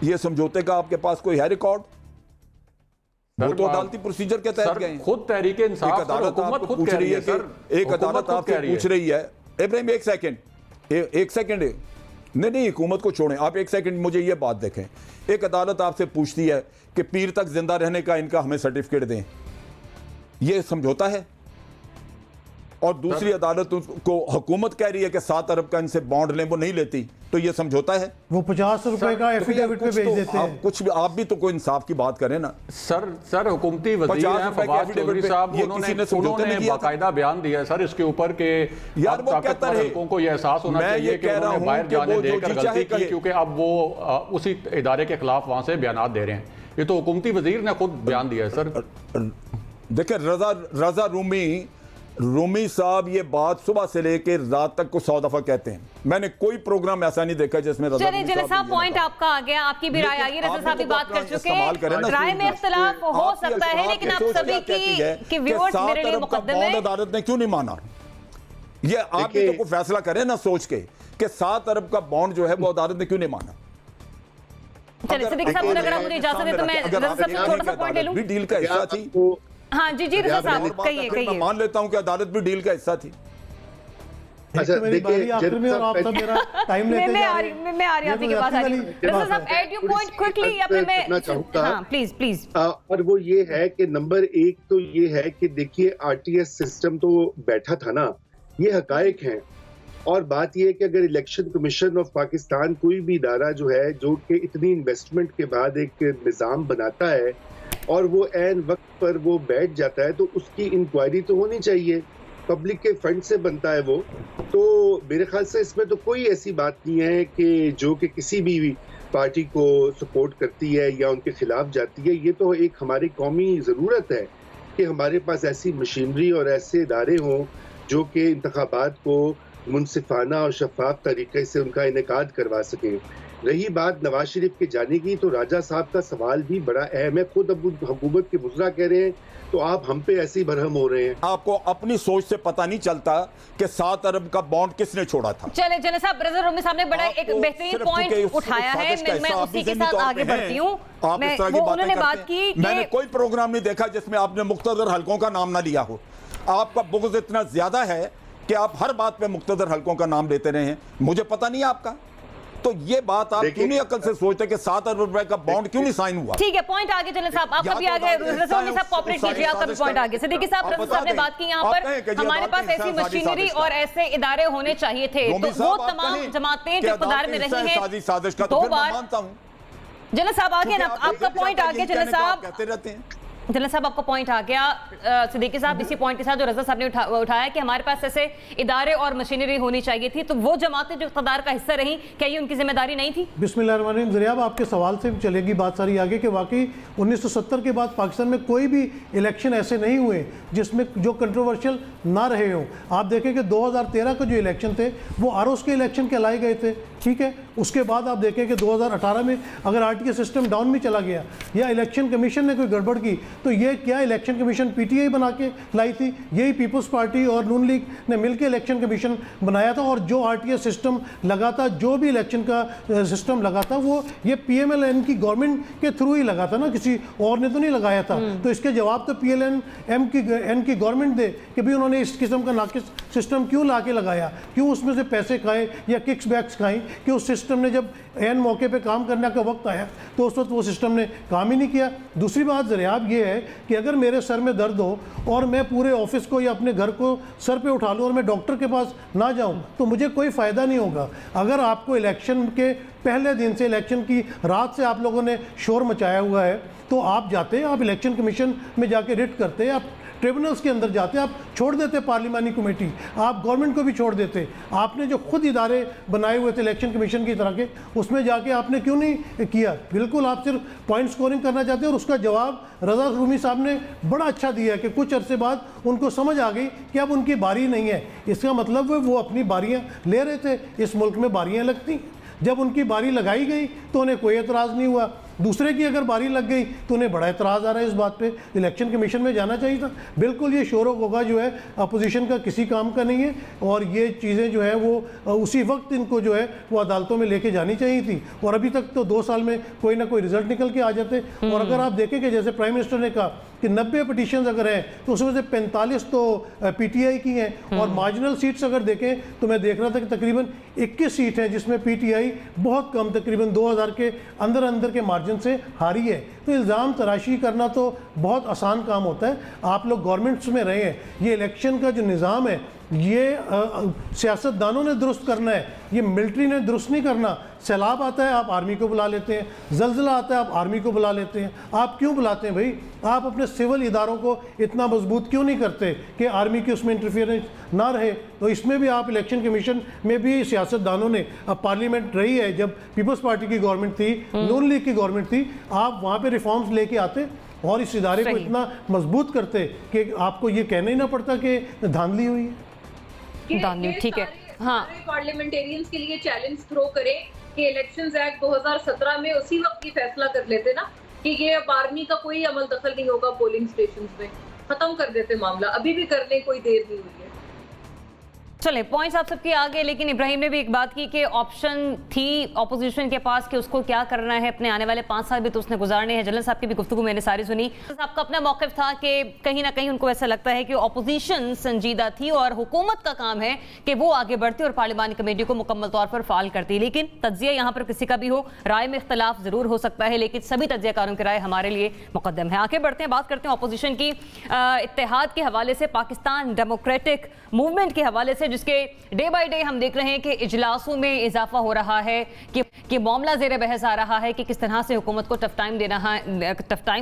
S6: ये समझौते का आपके पास कोई है रिकॉर्ड? वो तो अदालती प्रोसीजर के तहत गए।
S5: खुद तहरीक इंसाफ,
S6: एक अदालत आपको पूछ रही है सर, एक अदालत आपसे पूछ रही है। इब्राहिम एक सेकंड नहीं, हुकूमत को छोड़ें आप, 1 सेकंड मुझे ये बात देखें। एक अदालत आपसे पूछती है कि पीर तक जिंदा रहने का इनका हमें सर्टिफिकेट दें, ये समझौता है? और दूसरी अदालत को हुकूमत कह रही है कि 7 अरब का इनसे बॉन्ड लें, वो नहीं लेती, तो ये समझौता है?
S7: वो 50 रुपए का एफिडेविट पे भेज देते हैं।
S6: आप भी तो कोई इंसाफ की बात करें ना
S5: सर हुकूमती वज़ीर हैं फवाद चौधरी साहब, उन्होंने बाकायदा बयान दिया है सर इसके ऊपर कि
S6: यार वो कहता है
S5: लोगों को ये एहसास होना चाहिए कि उन्होंने बाहर जाने देकर गलती की, क्योंकि अब वो उसी इदारे के खिलाफ वहां से बयान दे रहे हैं। ये तो हुकूमती वज़ीर ने खुद बयान दिया है सर।
S6: देखिए रजा रूमी रूमी साहब ये बात सुबह से लेकर रात तक को 100 दफा कहते हैं, मैंने कोई प्रोग्राम ऐसा नहीं देखा जिसमें
S1: चलिए जलील साहब पॉइंट आपका आ गया, आपकी भी राय आ गई, रजा साहब भी बात कर चुके हैं, राय में इख्तिलाफ हो सकता है लेकिन आप सभी की व्यूअर्स मेरे लिए मुकद्दम है।
S6: अदालत ने क्यों नहीं माना? ये आप ही तो कोई फैसला करें ना सोच के कि 7 अरब का बॉन्ड जो है वो अदालत ने क्यों नहीं माना।
S1: चलिए सिद्दीक साहब अगर आप मुझे इजाजत दें तो मैं रजा साहब से थोड़ा सा पॉइंट ले लूं।
S6: डील का हिस्सा थी।
S1: हाँ जी जी रजा साहब कहिए।
S6: मैं मान लेता हूं कि अदालत भी डील का हिस्सा थी।
S7: अच्छा देखिए आखिर में और आप सब मेरा टाइम लेते
S1: मैं आ रही आपके के पास आ रही हूं। रजा साहब ऐड योर पॉइंट क्विकली या फिर मैं हां प्लीज
S4: और वो ये है कि नंबर 1 तो ये है कि देखिए आरटीएस सिस्टम तो बैठा था ना, ये हकायक हैं। और बात यह है कि अगर इलेक्शन कमीशन ऑफ पाकिस्तान कोई भी इदारा जो है जो कि इतनी इन्वेस्टमेंट के बाद एक निज़ाम बनाता है और वो ऐन वक्त पर वो बैठ जाता है तो उसकी इंक्वायरी तो होनी चाहिए, पब्लिक के फंड से बनता है वो। तो मेरे ख्याल से इसमें तो कोई ऐसी बात नहीं है कि जो कि किसी भी पार्टी को सपोर्ट करती है या उनके खिलाफ जाती है। ये तो एक हमारी कौमी ज़रूरत है कि हमारे पास ऐसी मशीनरी और ऐसे इदारे हों जो कि इंतखाबात को मुनसिफाना और शफाफ तरीके से उनका इनेकाद करवा सकें। रही बात नवाज शरीफ के जाने की, तो राजा साहब का सवाल भी बड़ा अहम है। खुद अब हुकूमत के मुजरा कह रहे हैं तो आप हम पे ऐसे ही बरहम हो रहे हैं।
S6: आपको अपनी सोच से पता नहीं चलता कि 7 अरब का बॉन्ड किसने छोड़ा था।
S1: चले जने साहब रजा रूमी साहब ने बड़ा एक बेहतरीन पॉइंट उठाया है, मैं उसी के साथ आगे बढ़ती हूँ। उन्होंने बात की
S6: मैंने कोई प्रोग्राम नहीं देखा जिसमें आपने मुख्तदर हलकों का नाम ना लिया हो। आपका बुग़्ज़ इतना ज्यादा है कि आप हर बात पे मुख्तदर हलकों का नाम लेते रहे हैं, मुझे पता नहीं आपका। तो ये बात आप क्यों नहीं अकल से सोचते कि 7 अरब रुपए का बॉन्ड क्यों नहीं साइन हुआ? ठीक
S1: है, पॉइंट आगे चले साहब, आपका भी आगे रज़ा साहब कोऑपरेट कीजिए, आपका भी पॉइंट आगे। सिद्दीकी साहब रज़ा साहब ने बात की यहाँ पर हमारे पास ऐसी मशीनरी और ऐसे इदारे होने चाहिए थे, तो वो तमाम जमातें जो इक़्तिदार में रही हैं 2 बार। जलील साहब आगे ना, आपका पॉइंट आगे जलील साहब
S6: कहते रहते हैं।
S1: जलील साहब आपका पॉइंट आ गया। सिद्दीकी साहब इसी पॉइंट के साथ जो रजा साहब ने उठाया कि हमारे पास ऐसे इदारे और मशीनरी होनी चाहिए थी, तो वो जमातें जो इक़्तिदार का हिस्सा रही, क्या ये उनकी जिम्मेदारी नहीं थी?
S7: बिस्मिल्लाहिर्रहमानिर्रहीम। ज़रियाब आपके सवाल से चलेगी बात सारी आगे कि वाकई 1970 के बाद पाकिस्तान में कोई भी इलेक्शन ऐसे नहीं हुए जिसमें जो कंट्रोवर्शियल ना रहे हों। आप देखें कि 2013 के जो इलेक्शन थे वो आरओस के इलेक्शन कहलाए गए थे, ठीक है। उसके बाद आप देखें कि 2018 में अगर आरटीए सिस्टम डाउन भी चला गया या इलेक्शन कमीशन ने कोई गड़बड़ की, तो ये क्या इलेक्शन कमीशन पीटीआई बना के लाई थी? यही पीपल्स पार्टी और नून लीग ने मिलकर इलेक्शन कमीशन बनाया था। और जो आरटीए सिस्टम लगा था, जो भी इलेक्शन का सिस्टम लगा था, वो ये पीएमएल-एन की गवर्नमेंट के थ्रू ही लगा था ना, किसी और ने तो नहीं लगाया था। तो इसके जवाब तो पीएल-एन की गवर्नमेंट दे कि भाई उन्होंने इस किस्म का नाकिस सिस्टम क्यों ला के लगाया, क्यों उसमें से पैसे खाए या किक्स बैक्स खाएं, कि उस सिस्टम ने जब एन मौके पे काम करने का वक्त आया तो उस वक्त वो सिस्टम ने काम ही नहीं किया। दूसरी बात ज़रियाब ये है कि अगर मेरे सर में दर्द हो और मैं पूरे ऑफिस को या अपने घर को सर पे उठा लूँ और मैं डॉक्टर के पास ना जाऊँ तो मुझे कोई फ़ायदा नहीं होगा। अगर आपको इलेक्शन के पहले दिन से, इलेक्शन की रात से आप लोगों ने शोर मचाया हुआ है, तो आप जाते, आप इलेक्शन कमीशन में जाके रिट करते, आप ट्रिब्यूनल्स के अंदर जाते, आप छोड़ देते पार्लिमानी कमेटी, आप गवर्नमेंट को भी छोड़ देते। आपने जो खुद इदारे बनाए हुए थे इलेक्शन कमीशन की तरह के, उसमें जाके आपने क्यों नहीं किया? बिल्कुल आप सिर्फ पॉइंट स्कोरिंग करना चाहते हैं। और उसका जवाब रजा रूमी साहब ने बड़ा अच्छा दिया कि कुछ अरसे बाद उनको समझ आ गई कि अब उनकी बारी नहीं है। इसका मतलब वो अपनी बारियाँ ले रहे थे, इस मुल्क में बारियाँ लगती, जब उनकी बारी लगाई गई तो उन्हें कोई एतराज़ नहीं हुआ। दूसरे की अगर बारी लग गई तो उन्हें बड़ा एतराज़ आ रहा है इस बात पे। इलेक्शन कमीशन में जाना चाहिए था। बिल्कुल ये शोर होगा जो है अपोजिशन का किसी काम का नहीं है, और ये चीज़ें जो है वो उसी वक्त इनको जो है वो अदालतों में लेके जानी चाहिए थी। और अभी तक तो 2 साल में कोई ना कोई रिजल्ट निकल के आ जाते। और अगर आप देखें कि जैसे प्राइम मिनिस्टर ने कहा कि 90 पिटीशन अगर हैं तो उसमें से 45 तो पीटीआई की हैं, और मार्जिनल सीट्स अगर देखें तो मैं देख रहा था कि तकरीबन 21 सीट हैं जिसमें पीटीआई बहुत कम, तकरीबन 2000 के अंदर के मार्जिन से हारी है। तो इल्ज़ाम तराशी करना तो बहुत आसान काम होता है। आप लोग गवर्नमेंट्स में रहे हैं, ये इलेक्शन का जो निज़ाम है ये सियासतदानों ने दुरुस्त करना है, ये मिलिट्री ने दुरुस्त नहीं करना। सैलाब आता है आप आर्मी को बुला लेते हैं, जल्जला आता है आप आर्मी को बुला लेते हैं। आप क्यों बुलाते हैं भाई? आप अपने सिविल इदारों को इतना मजबूत क्यों नहीं करते कि आर्मी की उसमें इंटरफेरेंस ना रहे? तो इसमें भी आप इलेक्शन कमीशन में भी सियासतदानों ने, अब पार्लियामेंट रही है जब पीपल्स पार्टी की गवर्नमेंट थी, नून लीग की गवर्नमेंट थी, आप वहाँ पर रिफॉर्म्स लेके आते और इस इदारे को इतना मजबूत करते कि आपको ये कहना ही ना पड़ता कि धांधली हुई है।
S1: धांधली, ठीक है। हाँ,
S3: पार्लियामेंटेरियंस के लिए चैलेंज थ्रो करें कि इलेक्शंस एक्ट 2017 में उसी वक्त ही फैसला कर लेते ना कि ये अब आर्मी का कोई अमल दखल नहीं होगा पोलिंग स्टेशंस में, खत्म कर देते मामला। अभी भी कर लें, कोई देर नहीं हुई है।
S1: चले पॉइंट्स आप सबके आगे, लेकिन इब्राहिम ने भी एक बात की कि ऑप्शन थी ऑपोजिशन के पास कि उसको क्या करना है, अपने आने वाले 5 साल भी तो उसने गुजारने हैं। जलन साहब की भी गुफ्तगू मैंने सारी सुनी। आपका अपना मौक़िफ़ था कि कहीं ना कहीं उनको ऐसा लगता है कि ऑपोजिशन संजीदा थी और हुकूमत का काम है कि वो आगे बढ़ती और पार्लिमानी कमेटी को मुकम्मल तौर पर फाल करती। लेकिन तज्जिया यहाँ पर किसी का भी हो, राय में इख्तलाफ ज़रूर हो सकता है, लेकिन सभी तज्जियाकारों की राय हमारे लिए मुकद्दम है। आगे बढ़ते हैं, बात करते हैं ऑपोजिशन की। इत्तेहाद के हवाले से, पाकिस्तान डेमोक्रेटिक मूवमेंट के हवाले से, जिसके डे बाय डे हम देख रहे हैं कि इजलासों में इजाफा हो रहा है, कि मामला ज़ेर बहस आ रहा है कि किस तरह से हुकूमत को टफ टाइम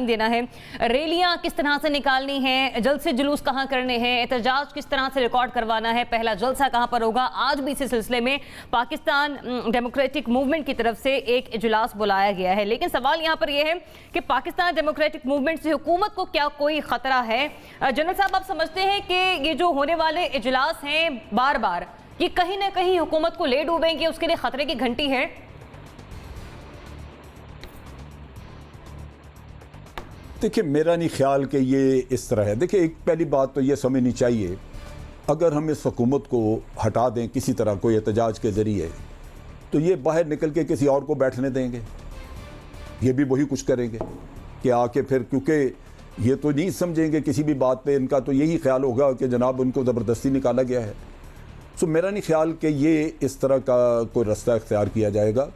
S1: देना है, रैलियां किस तरह से निकालनी है, जल्द से जुलूस कहाँ करने हैं, एहतजाज किस तरह से रिकॉर्ड करवाना है, पहला जलसा कहाँ पर होगा। आज भी इसी सिलसिले में पाकिस्तान डेमोक्रेटिक मूवमेंट की तरफ से एक इजलास बुलाया गया है। लेकिन सवाल यहाँ पर यह है कि पाकिस्तान डेमोक्रेटिक मूवमेंट से हुकूमत को क्या कोई खतरा है? जनरल साहब, आप समझते हैं कि ये जो होने वाले इजलास हैं बार बार, ये कहीं ना कहीं हुकूमत को ले डूबेंगे, उसके लिए खतरे की घंटी है?
S6: देखिए, मेरा नहीं ख्याल कि ये इस तरह है। देखिए, एक पहली बात तो ये समझनी चाहिए, अगर हम इस हुकूमत को हटा दें किसी तरह कोई एहतजाज के ज़रिए, तो ये बाहर निकल के किसी और को बैठने देंगे, ये भी वही कुछ करेंगे कि आके फिर, क्योंकि ये तो नहीं समझेंगे किसी भी बात पे, इनका तो यही ख्याल होगा कि जनाब उनको ज़बरदस्ती निकाला गया है। सो मेरा नहीं ख्याल कि ये इस तरह का कोई रास्ता इख्तियार किया जाएगा।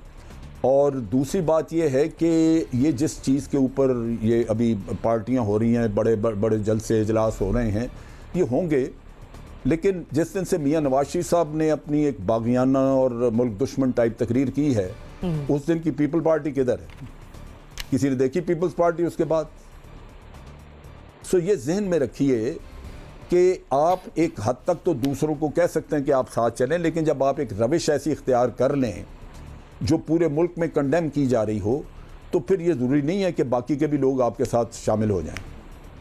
S6: और दूसरी बात ये है कि ये जिस चीज़ के ऊपर ये अभी पार्टियां हो रही हैं, बड़े बड़े जलसे इजलास हो रहे हैं, ये होंगे, लेकिन जिस दिन से मियां नवाज शरीफ साहब ने अपनी एक बागियाना और मुल्क दुश्मन टाइप तकरीर की है, उस दिन की पीपल पार्टी किधर है? किसी ने देखी पीपल्स पार्टी उसके बाद? सो ये जहन में रखिए कि आप एक हद तक तो दूसरों को कह सकते हैं कि आप साथ चलें, लेकिन जब आप एक रविश ऐसी इख्तियार कर लें जो पूरे मुल्क में कंडेम की जा रही हो, तो फिर ये ज़रूरी नहीं है कि बाकी के भी लोग आपके साथ शामिल हो जाएं।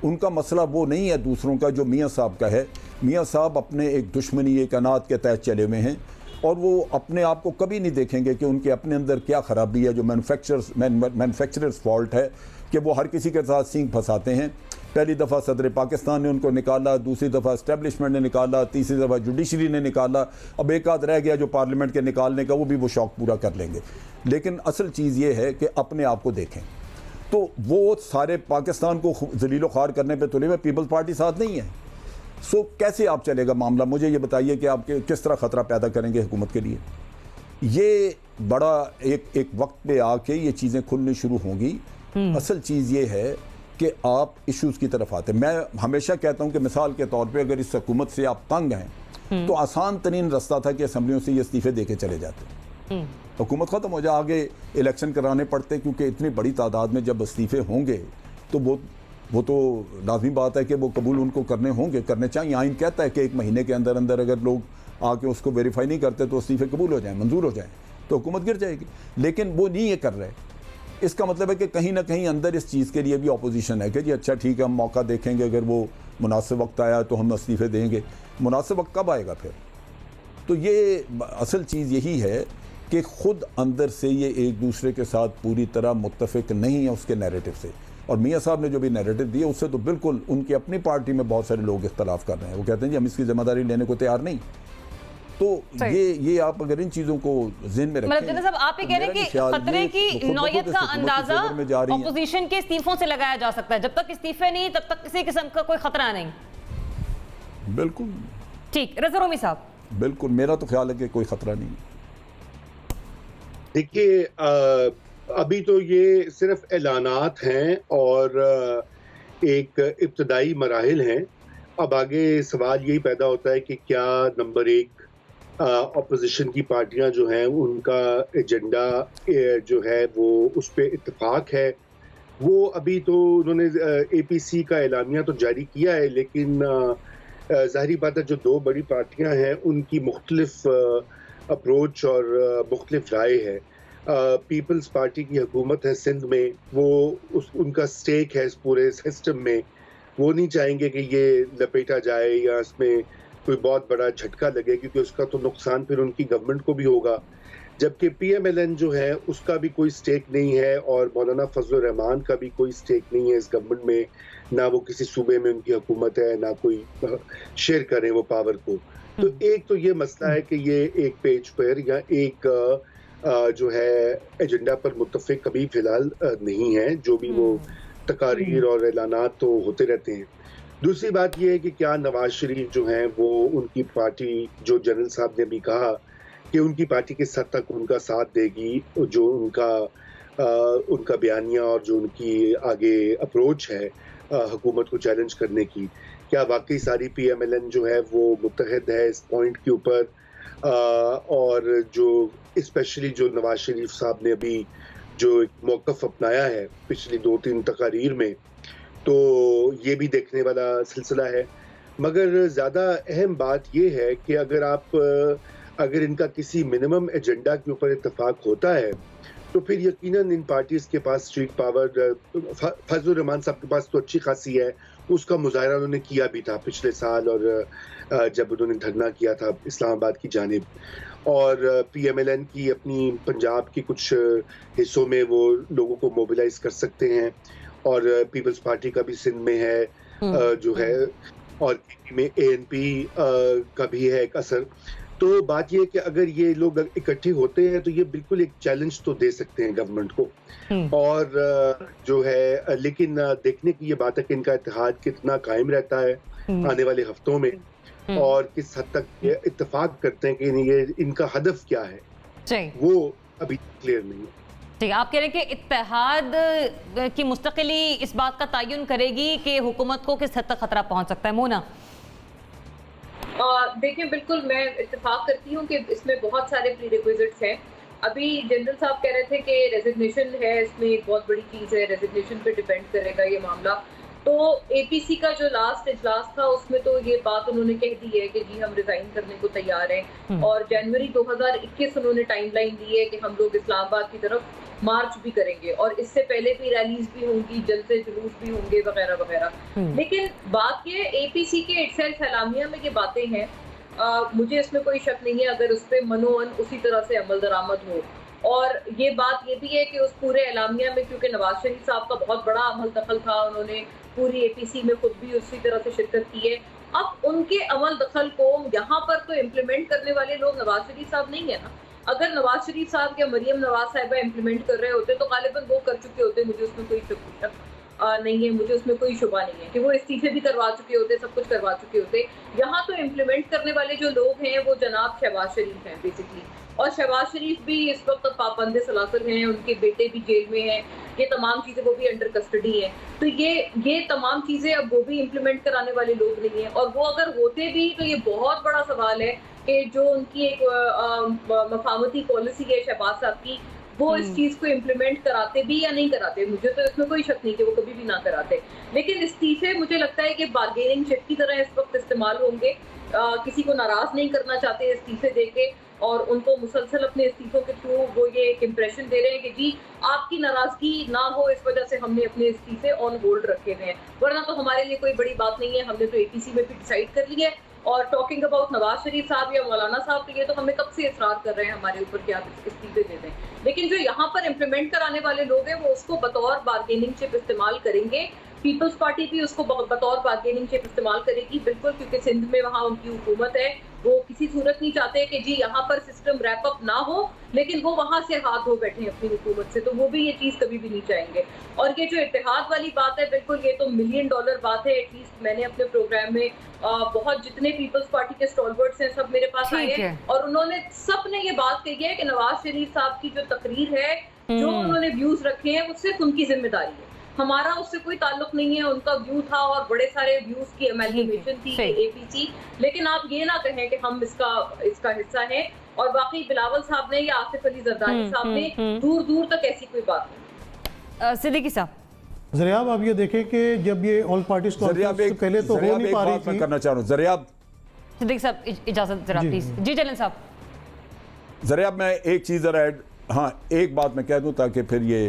S6: उनका मसला वो नहीं है दूसरों का जो मियाँ साहब का है। मियाँ साहब अपने एक दुश्मनी, एक अनात के तहत चले हुए हैं, और वो अपने आप को कभी नहीं देखेंगे कि उनके अपने अंदर क्या ख़राबी है, जो मैन्युफैक्चरर्स फॉल्ट है कि वो हर किसी के साथ सींग फंसाते हैं। पहली दफ़ा सदर पाकिस्तान ने उनको निकाला, दूसरी दफ़ा इस्टेब्लिशमेंट ने निकाला, तीसरी दफ़ा जुडिशरी ने निकाला, अब एक आध रह गया जो पार्लियामेंट के निकालने का, वो भी वो शौक़ पूरा कर लेंगे। लेकिन असल चीज़ ये है कि अपने आप को देखें, तो वो सारे पाकिस्तान को ज़लील ख़ार करने पर तुले हुए, पीपल्स पार्टी साथ नहीं है। सो कैसे आप चलेगा मामला? मुझे ये बताइए कि आप किस तरह ख़तरा पैदा करेंगे हुकूमत के लिए? ये बड़ा एक वक्त पे आके ये चीज़ें खुलनी शुरू होंगी। असल चीज़ ये है कि आप इश्यूज़ की तरफ आते हैं। मैं हमेशा कहता हूँ कि मिसाल के तौर पे अगर इस हुकूमत से आप तंग हैं, तो आसान तरीन रास्ता था कि असम्बलियों से ये इस्तीफ़े दे के चले जाते, हुकूमत ख़त्म हो जाए, आगे इलेक्शन कराने पड़ते, क्योंकि इतनी बड़ी तादाद में जब इस्तीफ़े होंगे तो वो तो लाजमी बात है कि वो कबूल उनको करने होंगे, करने चाहिए। आइन कहता है कि 1 महीने के अंदर अंदर अगर लोग आके उसको वेरीफाई नहीं करते तो इस्तीफ़े कबूल हो जाएँ, मंजूर हो जाएँ, तो हुकूमत गिर जाएगी। लेकिन वो नहीं ये कर रहे। इसका मतलब है कि कहीं ना कहीं अंदर इस चीज़ के लिए भी ऑपोजिशन है कि जी अच्छा ठीक है, हम मौका देखेंगे, अगर वो मुनासिब वक्त आया तो हम इस्तीफ़े देंगे। मुनासिब वक्त कब आएगा फिर? तो ये असल चीज़ यही है कि ख़ुद अंदर से ये एक दूसरे के साथ पूरी तरह मुत्तफ़िक नहीं है उसके नैरेटिव से। और मियाँ साहब ने जो भी नैरेटिव दिए उससे तो बिल्कुल उनकी अपनी पार्टी में बहुत सारे लोग इख्तलाफ कर रहे हैं। वो कहते हैं जी हम इसकी ज़िम्मेदारी लेने को तैयार नहीं। तो ये आप अगर इन चीज़ों को ज़हन में रखें,
S1: मतलब साहब आप ये कह रहे हैं कि खतरे की नौयत का अंदाजा ऑपोजिशन के इस्तीफों से लगाया जा सकता है। जब तक इस्तीफे नहीं तब तक किसी किस्म का कोई खतरा नहीं।
S6: बिल्कुल
S1: ठीक। रज़ा रोमी साहब?
S6: बिल्कुल, मेरा तो ख्याल है कि कोई खतरा नहीं।
S4: देखिए, अभी तो ये सिर्फ ऐलानात हैं और एक इब्तदाई मराहिल हैं। अब आगे सवाल यही पैदा होता है कि क्या नंबर 1 अपोजिशन की पार्टियां जो हैं उनका एजेंडा जो है वो उस पर इत्तेफाक है। वो अभी तो उन्होंने APC का एलामिया तो जारी किया है, लेकिन ज़ाहिरी बात है जो 2 बड़ी पार्टियां हैं उनकी मुख्तलिफ अप्रोच और मुख्तलिफ राय है। पीपल्स पार्टी की हुकूमत है सिंध में, वो उनका स्टेक है इस पूरे सिस्टम में, वो नहीं चाहेंगे कि ये लपेटा जाए या इसमें कोई बहुत बड़ा झटका लगे, क्योंकि उसका तो नुकसान फिर उनकी गवर्नमेंट को भी होगा। जबकि PMLN जो है उसका भी कोई स्टेक नहीं है और मौलाना फजलुर रहमान का भी कोई स्टेक नहीं है इस गवर्नमेंट में, ना वो किसी सूबे में उनकी हुकूमत है, ना कोई शेयर करें वो पावर को। तो एक तो ये मसला है कि ये एक पेज पर या एक जो है एजेंडा पर मुत्तफिक कभी फिलहाल नहीं है, जो भी वो तकारीर और ऐलानात तो होते रहते हैं। दूसरी बात ये है कि क्या नवाज शरीफ जो हैं वो उनकी पार्टी, जो जनरल साहब ने भी कहा कि उनकी पार्टी किस हद तक उनका साथ देगी, जो उनका बयानिया और जो उनकी आगे अप्रोच है हुकूमत को चैलेंज करने की, क्या वाकई सारी PMLN जो है वो मुत्तहद है इस पॉइंट के ऊपर, और जो स्पेशली जो नवाज शरीफ साहब ने अभी जो एक मौक़िफ़ अपनाया है पिछली 2-3 तकारीर में, तो ये भी देखने वाला सिलसिला है। मगर ज़्यादा अहम बात ये है कि अगर इनका किसी मिनिमम एजेंडा के ऊपर इत्तेफाक होता है तो फिर यकीनन इन पार्टीज़ के पास स्ट्रीट पावर, फजलुर रहमान साहब के पास तो अच्छी खासी है, उसका मुजाहरा उन्होंने किया भी था पिछले साल, और जब उन्होंने धरना किया था इस्लामाबाद की जानिब, और PMLN की अपनी पंजाब की कुछ हिस्सों में वो लोगों को मोबिलाइज कर सकते हैं, और पीपल्स पार्टी का भी सिंध में है जो है, और में ANP का भी है एक असर। तो बात ये है कि अगर ये लोग इकट्ठे होते हैं तो ये बिल्कुल एक चैलेंज तो दे सकते हैं गवर्नमेंट को, और जो है, लेकिन देखने की ये बात है कि इनका इत्तेहाद कितना कायम रहता है आने वाले हफ्तों में, और किस हद तक ये इत्तेफाक करते हैं कि ये इनका हदफ क्या है, वो अभी क्लियर नहीं है।
S1: ठीक, आप कह रहे हैं कि इत्तेहाद की मुस्तकिली इस बात का तयन करेगी कि हुकूमत को किस हद तक खतरा पहुंच सकता है। मोना,
S3: देखिए, बिल्कुल मैं इत्तेफाक करती हूँ कि इसमें बहुत सारे प्रीरिक्विजिट्स हैं। अभी जनरल साहब कह रहे थे कि रेजिग्नेशन है, इसमें एक बहुत बड़ी चीज़ है, रेजिग्नेशन पे डिपेंड करेगा ये मामला। तो APC का जो लास्ट इजलास था उसमें तो ये बात उन्होंने कह दी है कि जी हम रिजाइन करने को तैयार हैं, और जनवरी 2021 उन्होंने टाइमलाइन दी है कि हम लोग इस्लामाबाद की तरफ मार्च भी करेंगे, और इससे पहले भी रैलीज भी होंगी, जलसे जुलूस भी होंगे वगैरह वगैरह। लेकिन बात ये APC के इटसेल्फ एलामिया में ये बातें हैं, मुझे इसमें कोई शक नहीं है अगर उस पर मनोअन उसी तरह से अमल दरामद हो। और ये बात ये भी है कि उस पूरे एलामिया में, क्योंकि नवाज शरीफ साहब का बहुत बड़ा अमल दखल था, उन्होंने पूरी APC में खुद भी उसी तरह से शिरकत की है। अब उनके अमल दखल को यहाँ पर तो इम्प्लीमेंट करने वाले लोग नवाज शरीफ साहब नहीं है ना। अगर नवाज शरीफ साहब या मरियम नवाज साहिबा इम्प्लीमेंट कर रहे होते तो गालिबन वो कर चुके होते, मुझे उसमें कोई शक नहीं है, मुझे उसमें कोई शुबा नहीं है कि वो इस्तीफे भी करवा चुके होते, सब कुछ करवा चुके होते। यहाँ तो इम्प्लीमेंट करने वाले जो लोग हैं वो जनाब शहबाज शरीफ हैं बेसिकली, और शहबाज शरीफ भी इस वक्त पाबंद सलासल हैं, उनके बेटे भी जेल में हैं, ये तमाम चीज़ें वो भी अंडर कस्टडी हैं। तो ये तमाम चीज़ें अब वो भी इम्प्लीमेंट कराने वाले लोग नहीं हैं, और वो अगर होते भी तो ये बहुत बड़ा सवाल है कि जो उनकी एक मफामती पॉलिसी है शहबाज साहब की, वो इस चीज को इम्प्लीमेंट कराते भी या नहीं कराते। मुझे तो इसमें कोई शक नहीं कि वो कभी भी ना कराते, लेकिन इस्तीफे मुझे लगता है कि बार्गेनिंग चिप की तरह इस वक्त इस्तेमाल होंगे। किसी को नाराज नहीं करना चाहते इस्तीफे देके, और उनको मुसलसल अपने इस्तीफों के थ्रू वो ये एक इम्प्रेशन दे रहे हैं कि जी आपकी नाराजगी ना हो, इस वजह से हमने अपने इस्तीफे ऑन होल्ड रखे हुए हैं, वरना तो हमारे लिए कोई बड़ी बात नहीं है, हमने तो APC में भी डिसाइड कर लिया है। और टॉकिंग अबाउट नवाज शरीफ साहब या मौलाना साहब, तो ये तो हमें कब से इसरार कर रहे हैं हमारे ऊपर कि आप इस्तीफे दे दें, लेकिन जो यहाँ पर इम्प्लीमेंट कराने वाले लोग हैं वो उसको बतौर बार्गेनिंग चिप इस्तेमाल करेंगे। पीपल्स पार्टी भी उसको बतौर बार्गेनिंग चिप इस्तेमाल करेगी, बिल्कुल, क्योंकि सिंध में वहाँ उनकी हुकूमत है, वो किसी सूरत नहीं चाहते कि जी यहाँ पर सिस्टम रैप अप ना हो, लेकिन वो वहाँ से हाथ धो बैठे अपनी हुकूमत से, तो वो भी ये चीज़ कभी भी नहीं चाहेंगे। और ये जो इत्तेहाद वाली बात है, बिल्कुल ये तो $1 मिलियन बात है। एटलीस्ट मैंने अपने प्रोग्राम में बहुत जितने पीपल्स पार्टी के स्टॉलवर्ड्स हैं सब मेरे पास आए हैं, और उन्होंने सब ने ये बात कही है कि नवाज शरीफ साहब की जो तकरीर है, जो उन्होंने व्यूज रखे हैं, वो सिर्फ उनकी जिम्मेदारी है, हमारा उससे कोई ताल्लुक नहीं है। उनका व्यू था और बड़े सारे व्यूज की अमेलगेमेशन थी APC, लेकिन आप ये ना कहें कि हम इसका हिस्सा हैं। और बाकी बिलावल साहब ने या आसिफ अली जरदारी साहब ने दूर दूर तक ऐसी कोई बात नहीं।
S1: सिद्दीकी साहब,
S7: ज़रियाब, आप ये देखें कि जब ये ऑल पार्टीज कॉन्फ्रेंस पहले तो हो नहीं पा रही थी,
S6: करना चाह रहा हूँ ज़रियाब,
S1: सिद्दीकी साहब इजाजत जरा प्लीज। जी जलन साहब।
S6: ज़रियाब, मैं एक चीज़ ज़रा ऐड हाँ, एक बात मैं कह दूं ताकि फिर ये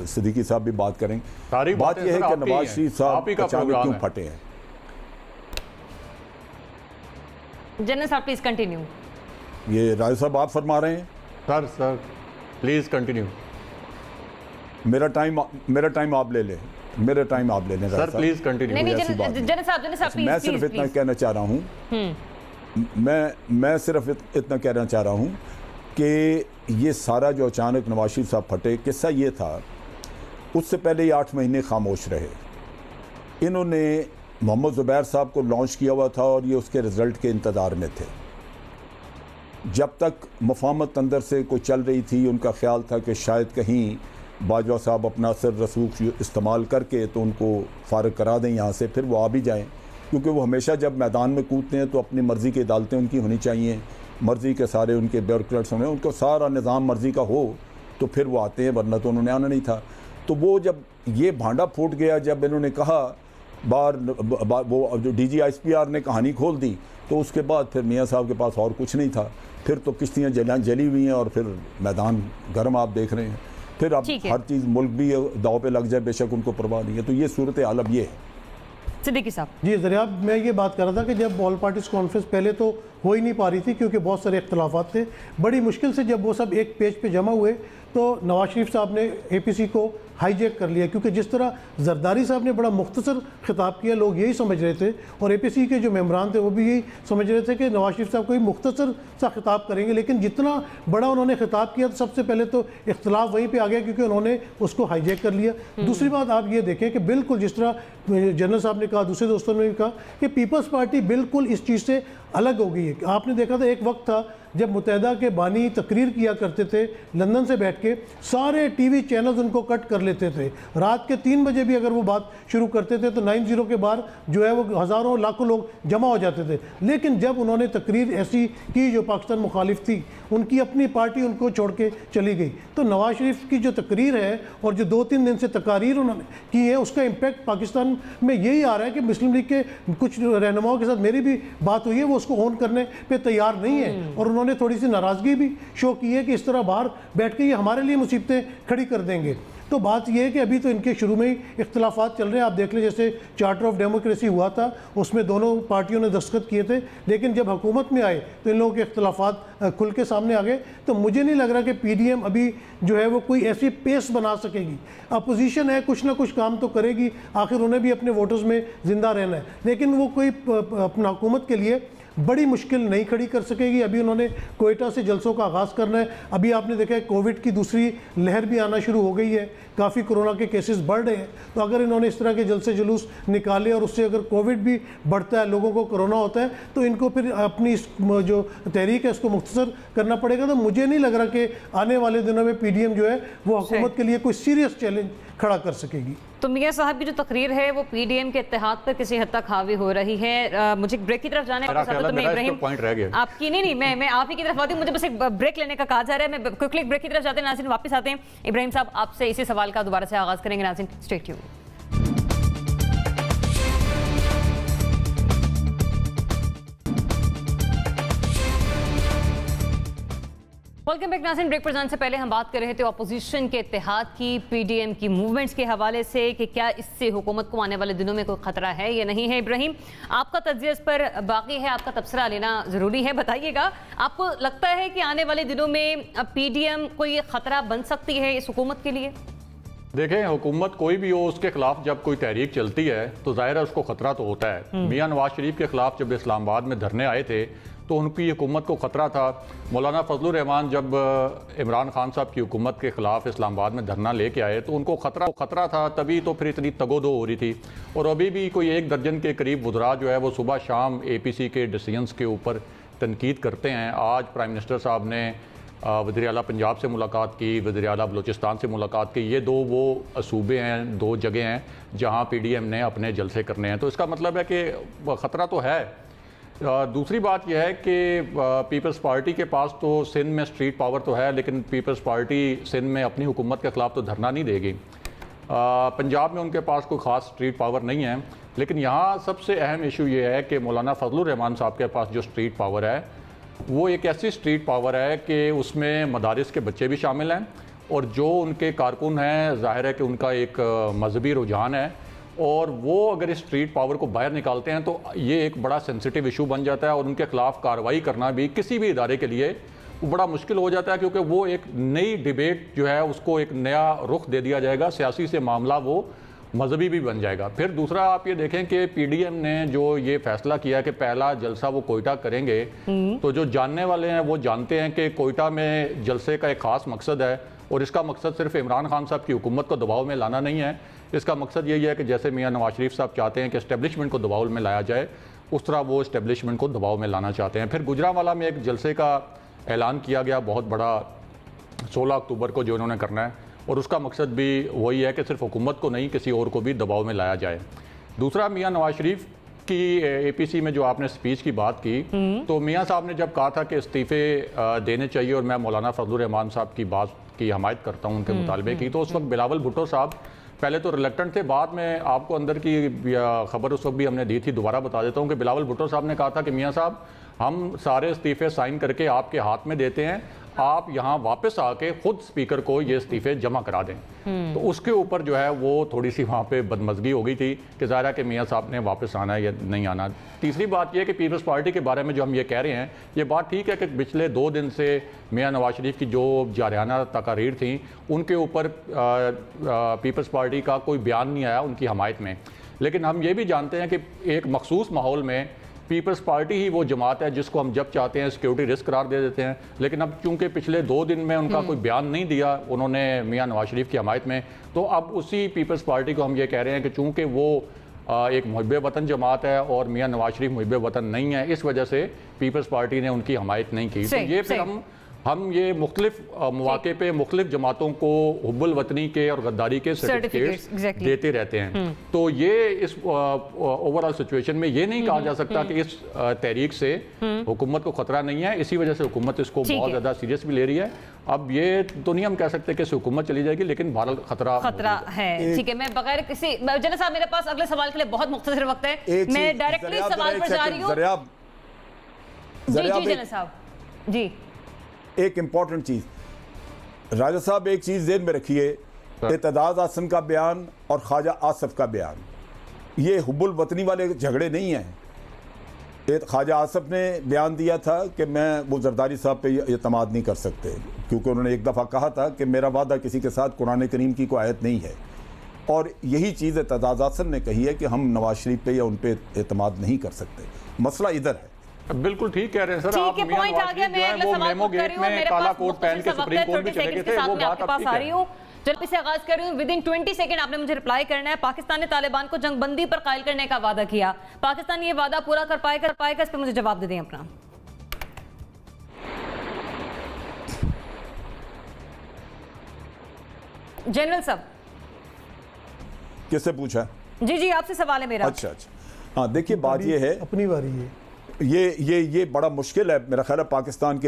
S6: सिद्दीकी साहब भी बात करें। बात यह है कि नवाज शरीफ साहब अचानक क्यों फटे हैं।
S1: जनरल साहब प्लीज कंटिन्यू।
S6: ये राय साहब आप फरमा रहे हैं।
S5: Sir please continue.
S6: मेरा टाइम आप ले लें। मेरा टाइम आप ले लें
S5: सर, प्लीज कंटिन्यू।
S1: जनरल साहब
S6: मैं सिर्फ इतना कहना चाह रहा हूँ मैं सिर्फ इतना कहना चाह रहा हूँ कि ये सारा जो अचानक नवाज शरीफ साहब फटे, किस्सा ये था, उससे पहले ये 8 महीने खामोश रहे। इन्होंने मोहम्मद ज़ुबैर साहब को लॉन्च किया हुआ था और ये उसके रिज़ल्ट के इंतज़ार में थे। जब तक मुफाहमत अंदर से कोई चल रही थी, उनका ख्याल था कि शायद कहीं बाजवा साहब अपना असर रसूख इस्तेमाल करके तो उनको फ़ारिग करा दें यहाँ से, फिर वो आ भी जाएँ, क्योंकि वो हमेशा जब मैदान में कूदते हैं तो अपनी मर्ज़ी की अदालतें उनकी होनी चाहिए, मर्ज़ी के सारे उनके ब्यूरोक्रेट्स होने, उनको सारा निज़ाम मर्ज़ी का हो तो फिर वो आते हैं, वरना तो उन्होंने आना नहीं था। तो वो जब ये भांडा फूट गया, जब इन्होंने कहा वो जो DGISPR ने कहानी खोल दी, तो उसके बाद फिर मियाँ साहब के पास और कुछ नहीं था। फिर तो किश्तियाँ जली हुई हैं और फिर मैदान गर्म आप देख रहे हैं। फिर अब हर चीज़ मुल्क भी दाव पे लग जाए, बेशक उनको परवाह नहीं है। तो ये सूरत हाल अब ये है।
S1: सिद्दीकी साहब
S7: जी ज़रिया, मैं ये बात कर रहा था कि जब ऑल पार्टीज़ कॉन्फ्रेंस पहले तो हो ही नहीं पा रही थी क्योंकि बहुत सारे इख्तलाफात थे। बड़ी मुश्किल से जब वो सब एक पेज पे जमा हुए तो नवाज शरीफ साहब ने APC को हाईजैक कर लिया, क्योंकि जिस तरह जरदारी साहब ने बड़ा मुख्तसर खिताब किया, लोग यही समझ रहे थे और APC के जो मेम्बरान थे वो भी यही समझ रहे थे कि नवाज शरीफ साहब कोई मुख्तसर सा खिताब करेंगे, लेकिन जितना बड़ा उन्होंने खिताब किया तो सबसे पहले तो इख्तलाफ वहीं पर आ गया क्योंकि उन्होंने उसको हाईजैक कर लिया। दूसरी बात आप ये देखें कि बिल्कुल जिस तरह जनरल साहब ने कहा, दूसरे दोस्तों ने भी कहा कि पीपल्स पार्टी बिल्कुल इस चीज़ से अलग हो गई है। आपने देखा था एक वक्त था जब मुत्तहिदा के बानी तकरीर किया करते थे लंदन से बैठ के, सारे TV चैनल्स उनको कट कर लेते थे। रात के 3 बजे भी अगर वो बात शुरू करते थे तो 90 के बाहर जो है वो हज़ारों लाखों लोग जमा हो जाते थे। लेकिन जब उन्होंने तकरीर ऐसी की जो पाकिस्तान मुखालिफ थी, उनकी अपनी पार्टी उनको छोड़ के चली गई। तो नवाज शरीफ की जो तकरीर है और जो 2-3 दिन से तकारीर उन्होंने की है, उसका इम्पैक्ट पाकिस्तान में यही आ रहा है कि मुस्लिम लीग के कुछ रहनुमाओं के साथ मेरी भी बात हुई है, वो उसको ऑन करने पे तैयार नहीं है और उन्होंने थोड़ी सी नाराज़गी भी शो की है कि इस तरह बाहर बैठ के ये हमारे लिए मुसीबतें खड़ी कर देंगे। तो बात यह है कि अभी तो इनके शुरू में ही इख्तलाफात चल रहे हैं। आप देख लें, जैसे चार्टर ऑफ डेमोक्रेसी हुआ था, उसमें दोनों पार्टियों ने दस्तखत किए थे, लेकिन जब हुकूमत में आए तो इन लोगों के इख्तलाफात खुल के सामने आ गए। तो मुझे नहीं लग रहा कि PDM अभी जो है वो कोई ऐसी पेस बना सकेगी। अपोजिशन है, कुछ ना कुछ काम तो करेगी, आखिर उन्हें भी अपने वोटर्स में ज़िंदा रहना है, लेकिन वो कोई अपना हुकूमत के लिए बड़ी मुश्किल नहीं खड़ी कर सकेगी। अभी उन्होंने कोयटा से जलसों का आगाज़ करना है। अभी आपने देखा है कोविड की दूसरी लहर भी आना शुरू हो गई है, काफ़ी कोरोना के केसेस बढ़ रहे हैं। तो अगर इन्होंने इस तरह के जलसे जुलूस निकाले और उससे अगर कोविड भी बढ़ता है, लोगों को कोरोना होता है, तो इनको फिर अपनी इस जो तहरीक है उसको मुख्तसर करना पड़ेगा। तो मुझे नहीं लग रहा कि आने वाले दिनों में PDM जो है वो हुकूमत के लिए कोई सीरियस चैलेंज खड़ा कर सकेगी।
S1: तो मियाँ साहब की जो तकरीर है वो PDM के इत्तेहाद पर किसी हद तक हावी हो रही है। मुझे ब्रेक की तरफ जाना है, तो मैं इब्राहिम आपकी नहीं मैं आप ही की तरफ आती हूँ। मुझे बस एक ब्रेक लेने का कहा जा रहा है, मैं क्विकली ब्रेक की तरफ जाते हैं। नाज़रीन वापस आते हैं। इब्राहिम साहब आपसे इसी सवाल का दोबारा से आगाज़ करेंगे। नाज़रीन स्टे ट्यून्ड। वेलकम बैक नाज़रीन। ब्रेक पर जाने से पहले हम बात कर रहे थे अपोजिशन के इत्तेहाद की, PDM की मूवमेंट्स के हवाले से कि क्या इससे हुकूमत को आने वाले दिनों में कोई ख़तरा है या नहीं है। इब्राहिम, आपका तज्ज़िया इस पर बाकी है, आपका तबसरा लेना ज़रूरी है। बताइएगा, आपको लगता है कि आने वाले दिनों में PDM कोई ख़तरा बन सकती है इस हुकूमत के लिए?
S5: देखें, हुकूमत कोई भी हो, उसके खिलाफ जब कोई तहरीक चलती है तो ज़ाहिर है उसको ख़तरा तो होता है। मियाँ नवाज शरीफ के खिलाफ जब इस्लामाबाद में धरने आए थे तो उनकी हुकूमत को ख़तरा था। मौलाना फजलुर रहमान जब इमरान खान साहब की हुकूमत के ख़िलाफ़ इस्लामाबाद में धरना लेके आए तो उनको ख़तरा था, तभी तो फिर इतनी तगोदो हो रही थी। और अभी भी कोई 1 दर्जन के करीब वज़रा जो है वो सुबह शाम APC के डिसीजंस के ऊपर तनकीद करते हैं। आज प्राइम मिनिस्टर साहब ने वज़ीर आला पंजाब से मुलाकात की, वज़ीर आला बलूचिस्तान से मुलाकात की। ये 2 वो सूबे हैं, 2 जगह हैं जहाँ PDM ने अपने जलसे करने हैं। तो इसका मतलब है कि ख़तरा तो है। दूसरी बात यह है कि पीपल्स पार्टी के पास तो सिंध में स्ट्रीट पावर तो है, लेकिन पीपल्स पार्टी सिंध में अपनी हुकूमत के ख़िलाफ़ तो धरना नहीं देगी। पंजाब में उनके पास कोई ख़ास स्ट्रीट पावर नहीं है। लेकिन यहाँ सबसे अहम इशू ये है कि मौलाना फजलुर रहमान साहब के पास जो स्ट्रीट पावर है वो एक ऐसी स्ट्रीट पावर है कि उसमें मदारिस के बच्चे भी शामिल हैं और जो उनके कारकुन हैं ज़ाहिर है कि उनका एक मजहबी रुझान है और वो अगर इस स्ट्रीट पावर को बाहर निकालते हैं तो ये एक बड़ा सेंसिटिव इशू बन जाता है और उनके खिलाफ कार्रवाई करना भी किसी भी इदारे के लिए वो बड़ा मुश्किल हो जाता है, क्योंकि वो एक नई डिबेट जो है उसको एक नया रुख दे दिया जाएगा, सियासी से मामला वो मजहबी भी बन जाएगा। फिर दूसरा आप ये देखें कि पीडीएम ने जो ये फैसला किया कि पहला जलसा वो कोयटा करेंगे, तो जो जानने वाले हैं वो जानते हैं कि कोयटा में जलसे का एक ख़ास मकसद है और इसका मकसद सिर्फ इमरान खान साहब की हुकूमत को दबाव में लाना नहीं है। इसका मकसद यही है कि जैसे मियां नवाज शरीफ साहब चाहते हैं कि इस्टेब्लिशमेंट को दबाव में लाया जाए, उस तरह वो इस्टेब्लिशमेंट को दबाव में लाना चाहते हैं। फिर गुजरांवाला में एक जलसे का ऐलान किया गया बहुत बड़ा 16 अक्टूबर को जो इन्होंने करना है और उसका मकसद भी वही है कि सिर्फ हुकूमत को नहीं किसी और को भी दबाव में लाया जाए। दूसरा, मियां नवाज शरीफ की एपीसी में जो आपने स्पीच की बात की, तो मियां साहब ने जब कहा था कि इस्तीफ़े देने चाहिए और मैं मौलाना फजलुर रहमान साहब की बात की हमायत करता हूँ उनके मुतालबे की, तो उस वक्त बिलावल भुट्टो साहब पहले तो रिलेक्टेंट थे, बाद में आपको अंदर की खबर उस वक्त भी हमने दी थी, दोबारा बता देता हूँ कि बिलावल भुट्टो साहब ने कहा था कि मियां साहब हम सारे इस्तीफ़े साइन करके आपके हाथ में देते हैं, आप यहाँ वापस आके खुद स्पीकर को ये इस्तीफ़े जमा करा दें। तो उसके ऊपर जो है वो थोड़ी सी वहाँ पे बदमज़गी हो गई थी कि ज़ाहिर कि मियां साहब ने वापस आना है या नहीं आना। तीसरी बात ये कि पीपल्स पार्टी के बारे में जो हम ये कह रहे हैं, ये बात ठीक है कि पिछले 2 दिन से मियां नवाज शरीफ की जो जारियाना तकारीर थी उनके ऊपर पीपल्स पार्टी का कोई बयान नहीं आया उनकी हमायत में, लेकिन हम ये भी जानते हैं कि एक मखसूस माहौल में पीपल्स पार्टी ही वो जमात है जिसको हम जब चाहते हैं सिक्योरिटी रिस्क करार दे देते हैं। लेकिन अब चूंकि पिछले 2 दिन में उनका कोई बयान नहीं दिया उन्होंने मियां नवाज शरीफ की हमायत में, तो अब उसी पीपल्स पार्टी को हम ये कह रहे हैं कि चूंकि वो एक मुहिब वतन जमात है और मियां नवाज शरीफ मुहिब वतन नहीं है, इस वजह से पीपल्स पार्टी ने उनकी हमायत नहीं की। तो ये फिर हम ये मुख्तलिफ मौके पे मुख्तलिफ जमातों को हुब्बुल वतनी के और गद्दारी के सर्टिफिकेट्स देते रहते हैं। तो ये इस ओवरऑल सिचुएशन में ये नहीं कहा जा सकता कि इस तहरीक से हुकूमत को खतरा नहीं है, इसी वजह से हुकूमत इसको बहुत ज़्यादा सीरियस भी ले रही है। अब ये तो नहीं हम कह सकते कि हुकूमत चली जाएगी, लेकिन बहरहाल खतरा
S1: है। ठीक है, मैं बगैर किसी जना साहब मेरे पास अगले सवाल के लिए बहुत मुख्तसर वक्त है, मैं डायरेक्टली सवाल पर जा रही हूँ। जी जना साहब जी,
S6: एक इम्पॉर्टेंट चीज़ राजा साहब, एक चीज़ ज़हन में रखिए, इत्तेदाद आसन का बयान और ख्वाजा आसफ का बयान, ये हुब्बुल वतनी वाले झगड़े नहीं हैं। ख्वाजा आसफ ने बयान दिया था कि मैं वो जरदारी साहब पे एतमाद नहीं कर सकते, क्योंकि उन्होंने एक दफ़ा कहा था कि मेरा वादा किसी के साथ कुरान करीम की कोई आयत नहीं है, और यही चीज़ इत्तेदाद आसन ने कही है कि हम नवाज शरीफ पे या उन पे एतमाद नहीं कर सकते। मसला इधर है।
S5: बिल्कुल ठीक कह रहे हैं सर, आप मियां नवाज शरीफ जो है वो मेमो गेट में काला कोट पहन के सुप्रीम कोर्ट में चले गए थे, वो बात अब आ रही हूं।
S1: चलो इसे आगाज कर रही हूँ, विद इन 20 सेकंड आपने मुझे रिप्लाई करना है। पाकिस्तान ने तालिबान को जंगबंदी पर कायल करने का वादा किया, पाकिस्तान ये वादा पूरा कर पाएगा, इस पर मुझे जवाब दे दें अपना। जनरल साहब,
S6: किससे पूछा?
S1: जी आपसे सवाल है मेरा।
S6: अच्छा, हाँ देखिए, बात ये है,
S7: अपनी बारी है,
S6: ये बड़ा मुश्किल है मेरा ख्याल है पाकिस्तान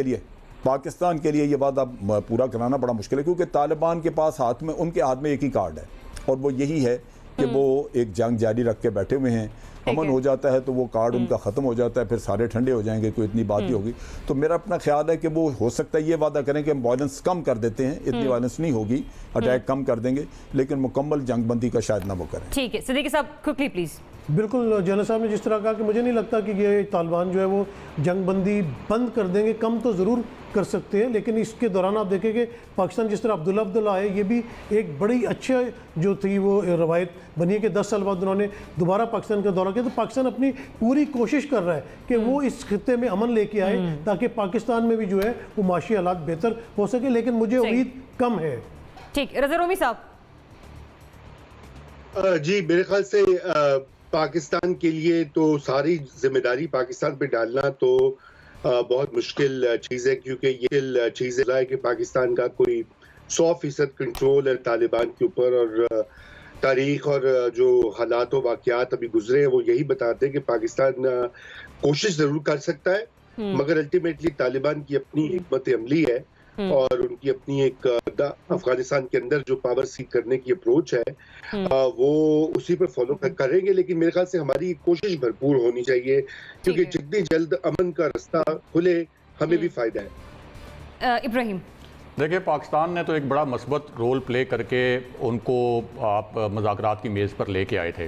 S6: के लिए ये वादा पूरा कराना बड़ा मुश्किल है, क्योंकि तालिबान के पास उनके हाथ में एक ही कार्ड है और वो यही है कि वो एक जंग जारी रख के बैठे हुए हैं। अमन हो जाता है तो वो कार्ड उनका ख़त्म हो जाता है, फिर सारे ठंडे हो जाएंगे, कोई इतनी बात ही होगी। तो मेरा अपना ख्याल है कि वो हो सकता है ये वादा करें कि हम वायलेंस कम कर देते हैं, इतनी वायलेंस नहीं होगी, अटैक कम कर देंगे, लेकिन मुकम्मल जंगबंदी का शायद ना वो करें।
S1: ठीक है, सिद्दीकी साहब क्विकली प्लीज़।
S7: बिल्कुल, जनरल साहब ने जिस तरह कहा कि मुझे नहीं लगता कि ये तालिबान जो है वो जंगबंदी बंद कर देंगे, कम तो ज़रूर कर सकते हैं, लेकिन इसके दौरान आप देखेंगे पाकिस्तान जिस तरह अब्दुल्ला आए, ये भी एक बड़ी अच्छा जो थी वो रवायत बनी है कि 10 साल बाद उन्होंने दोबारा पाकिस्तान का दौरा किया। तो पाकिस्तान अपनी पूरी कोशिश कर रहा है कि वो इस खित्ते में अमन लेके आए ताकि पाकिस्तान में भी जो है वो माशी हालात बेहतर हो सके, लेकिन मुझे उम्मीद कम है। ठीक,
S1: रज़ा रूमी साहब।
S4: जी, मेरे ख्याल से पाकिस्तान के लिए तो सारी जिम्मेदारी पाकिस्तान पे डालना तो बहुत मुश्किल चीज़ है, क्योंकि ये चीज़ है कि पाकिस्तान का कोई 100% कंट्रोल है तालिबान के ऊपर, और तारीख और जो हालात और वाक़यात अभी गुजरे हैं वो यही बताते हैं कि पाकिस्तान कोशिश ज़रूर कर सकता है, मगर अल्टीमेटली तालिबान की अपनी हिकमत अमली है और उनकी अपनी एक अफगानिस्तान के अंदर जो पावर सीख करने की अप्रोच है वो उसी पर फॉलो करेंगे। लेकिन मेरे ख्याल से हमारी कोशिश भरपूर होनी चाहिए, क्योंकि जितनी जल्द अमन का रास्ता खुले हमें भी फायदा है।
S1: इब्राहिम,
S5: देखिए, पाकिस्तान ने तो एक बड़ा मस्बत रोल प्ले करके उनको आप मुज़ाकरात की मेज़ पर लेके आए थे।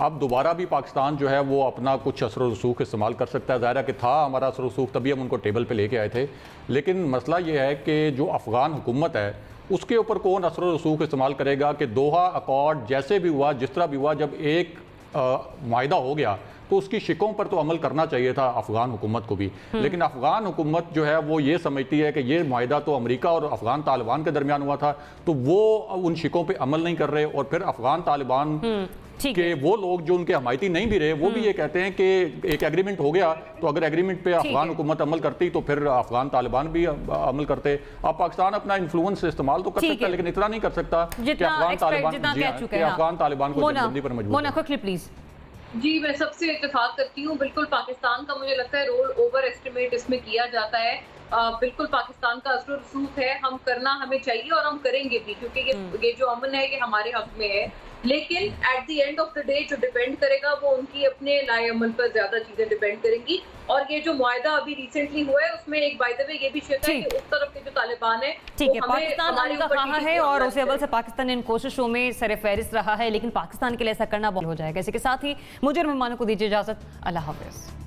S5: अब दोबारा भी पाकिस्तान जो है वो अपना कुछ असर रसूख इस्तेमाल कर सकता है। ज़ाहिर है कि था हमारा असर रसूख, तभी हम उनको टेबल पे लेके आए थे। लेकिन मसला ये है कि जो अफ़गान हुकूमत है उसके ऊपर कौन असर रसूख इस्तेमाल करेगा कि दोहा अकॉर्ड जैसे भी हुआ, जिस तरह भी हुआ, जब एक मायदा हो गया तो उसकी शिकों पर तो अमल करना चाहिए था अफगान हुकूमत को भी। लेकिन अफगान हुकूमत जो है वो ये समझती है कि ये मायदा तो अमेरिका और अफगान तालिबान के दरमियान हुआ था, तो वो उन शिकों पे अमल नहीं कर रहे। और फिर अफगान तालिबान के वो लोग जो उनके हमायती नहीं भी रहे वो भी ये कहते हैं कि एक एग्रीमेंट हो गया, तो अगर एग्रीमेंट पे अफगान हुकूमत अमल करती तो फिर अफगान तालिबान भी अमल करते। अब पाकिस्तान अपना इन्फ्लुएंस इस्तेमाल तो कर सकता है, लेकिन इतना नहीं कर सकता कि अफगान तालिबान को जल्दी पर मजबूर।
S3: जी, मैं सबसे इत्तेफाक करती हूँ। बिल्कुल पाकिस्तान का मुझे लगता है रोल ओवर एस्टिमेट इसमें किया जाता है। बिल्कुल पाकिस्तान का असर रसूख है, हम करना हमें चाहिए और हम करेंगे भी, क्योंकि ये जो अमन है ये हमारे हक में है। लेकिन at the end of the day जो डिपेंड करेगा वो उनकी अपने लाए अमल पर ज्यादा चीजें डिपेंड करेंगी। और ये जो मुआहदा अभी रिसेंटली हुआ है उसमें एक बाय द वे ये भी शिक है कि उस तरफ के जो तालिबान है,
S1: ठीक है, पाकिस्तान आने का कहा है और उसे अव्वल से पाकिस्तान इन कोशिशों में सरफहरिस्त रहा है, लेकिन पाकिस्तान के लिए ऐसा करना बहुत हो जाएगा। इसी के साथ ही मुझे मेहमानों को दीजिए इजाजत। अल्लाह हाफिज।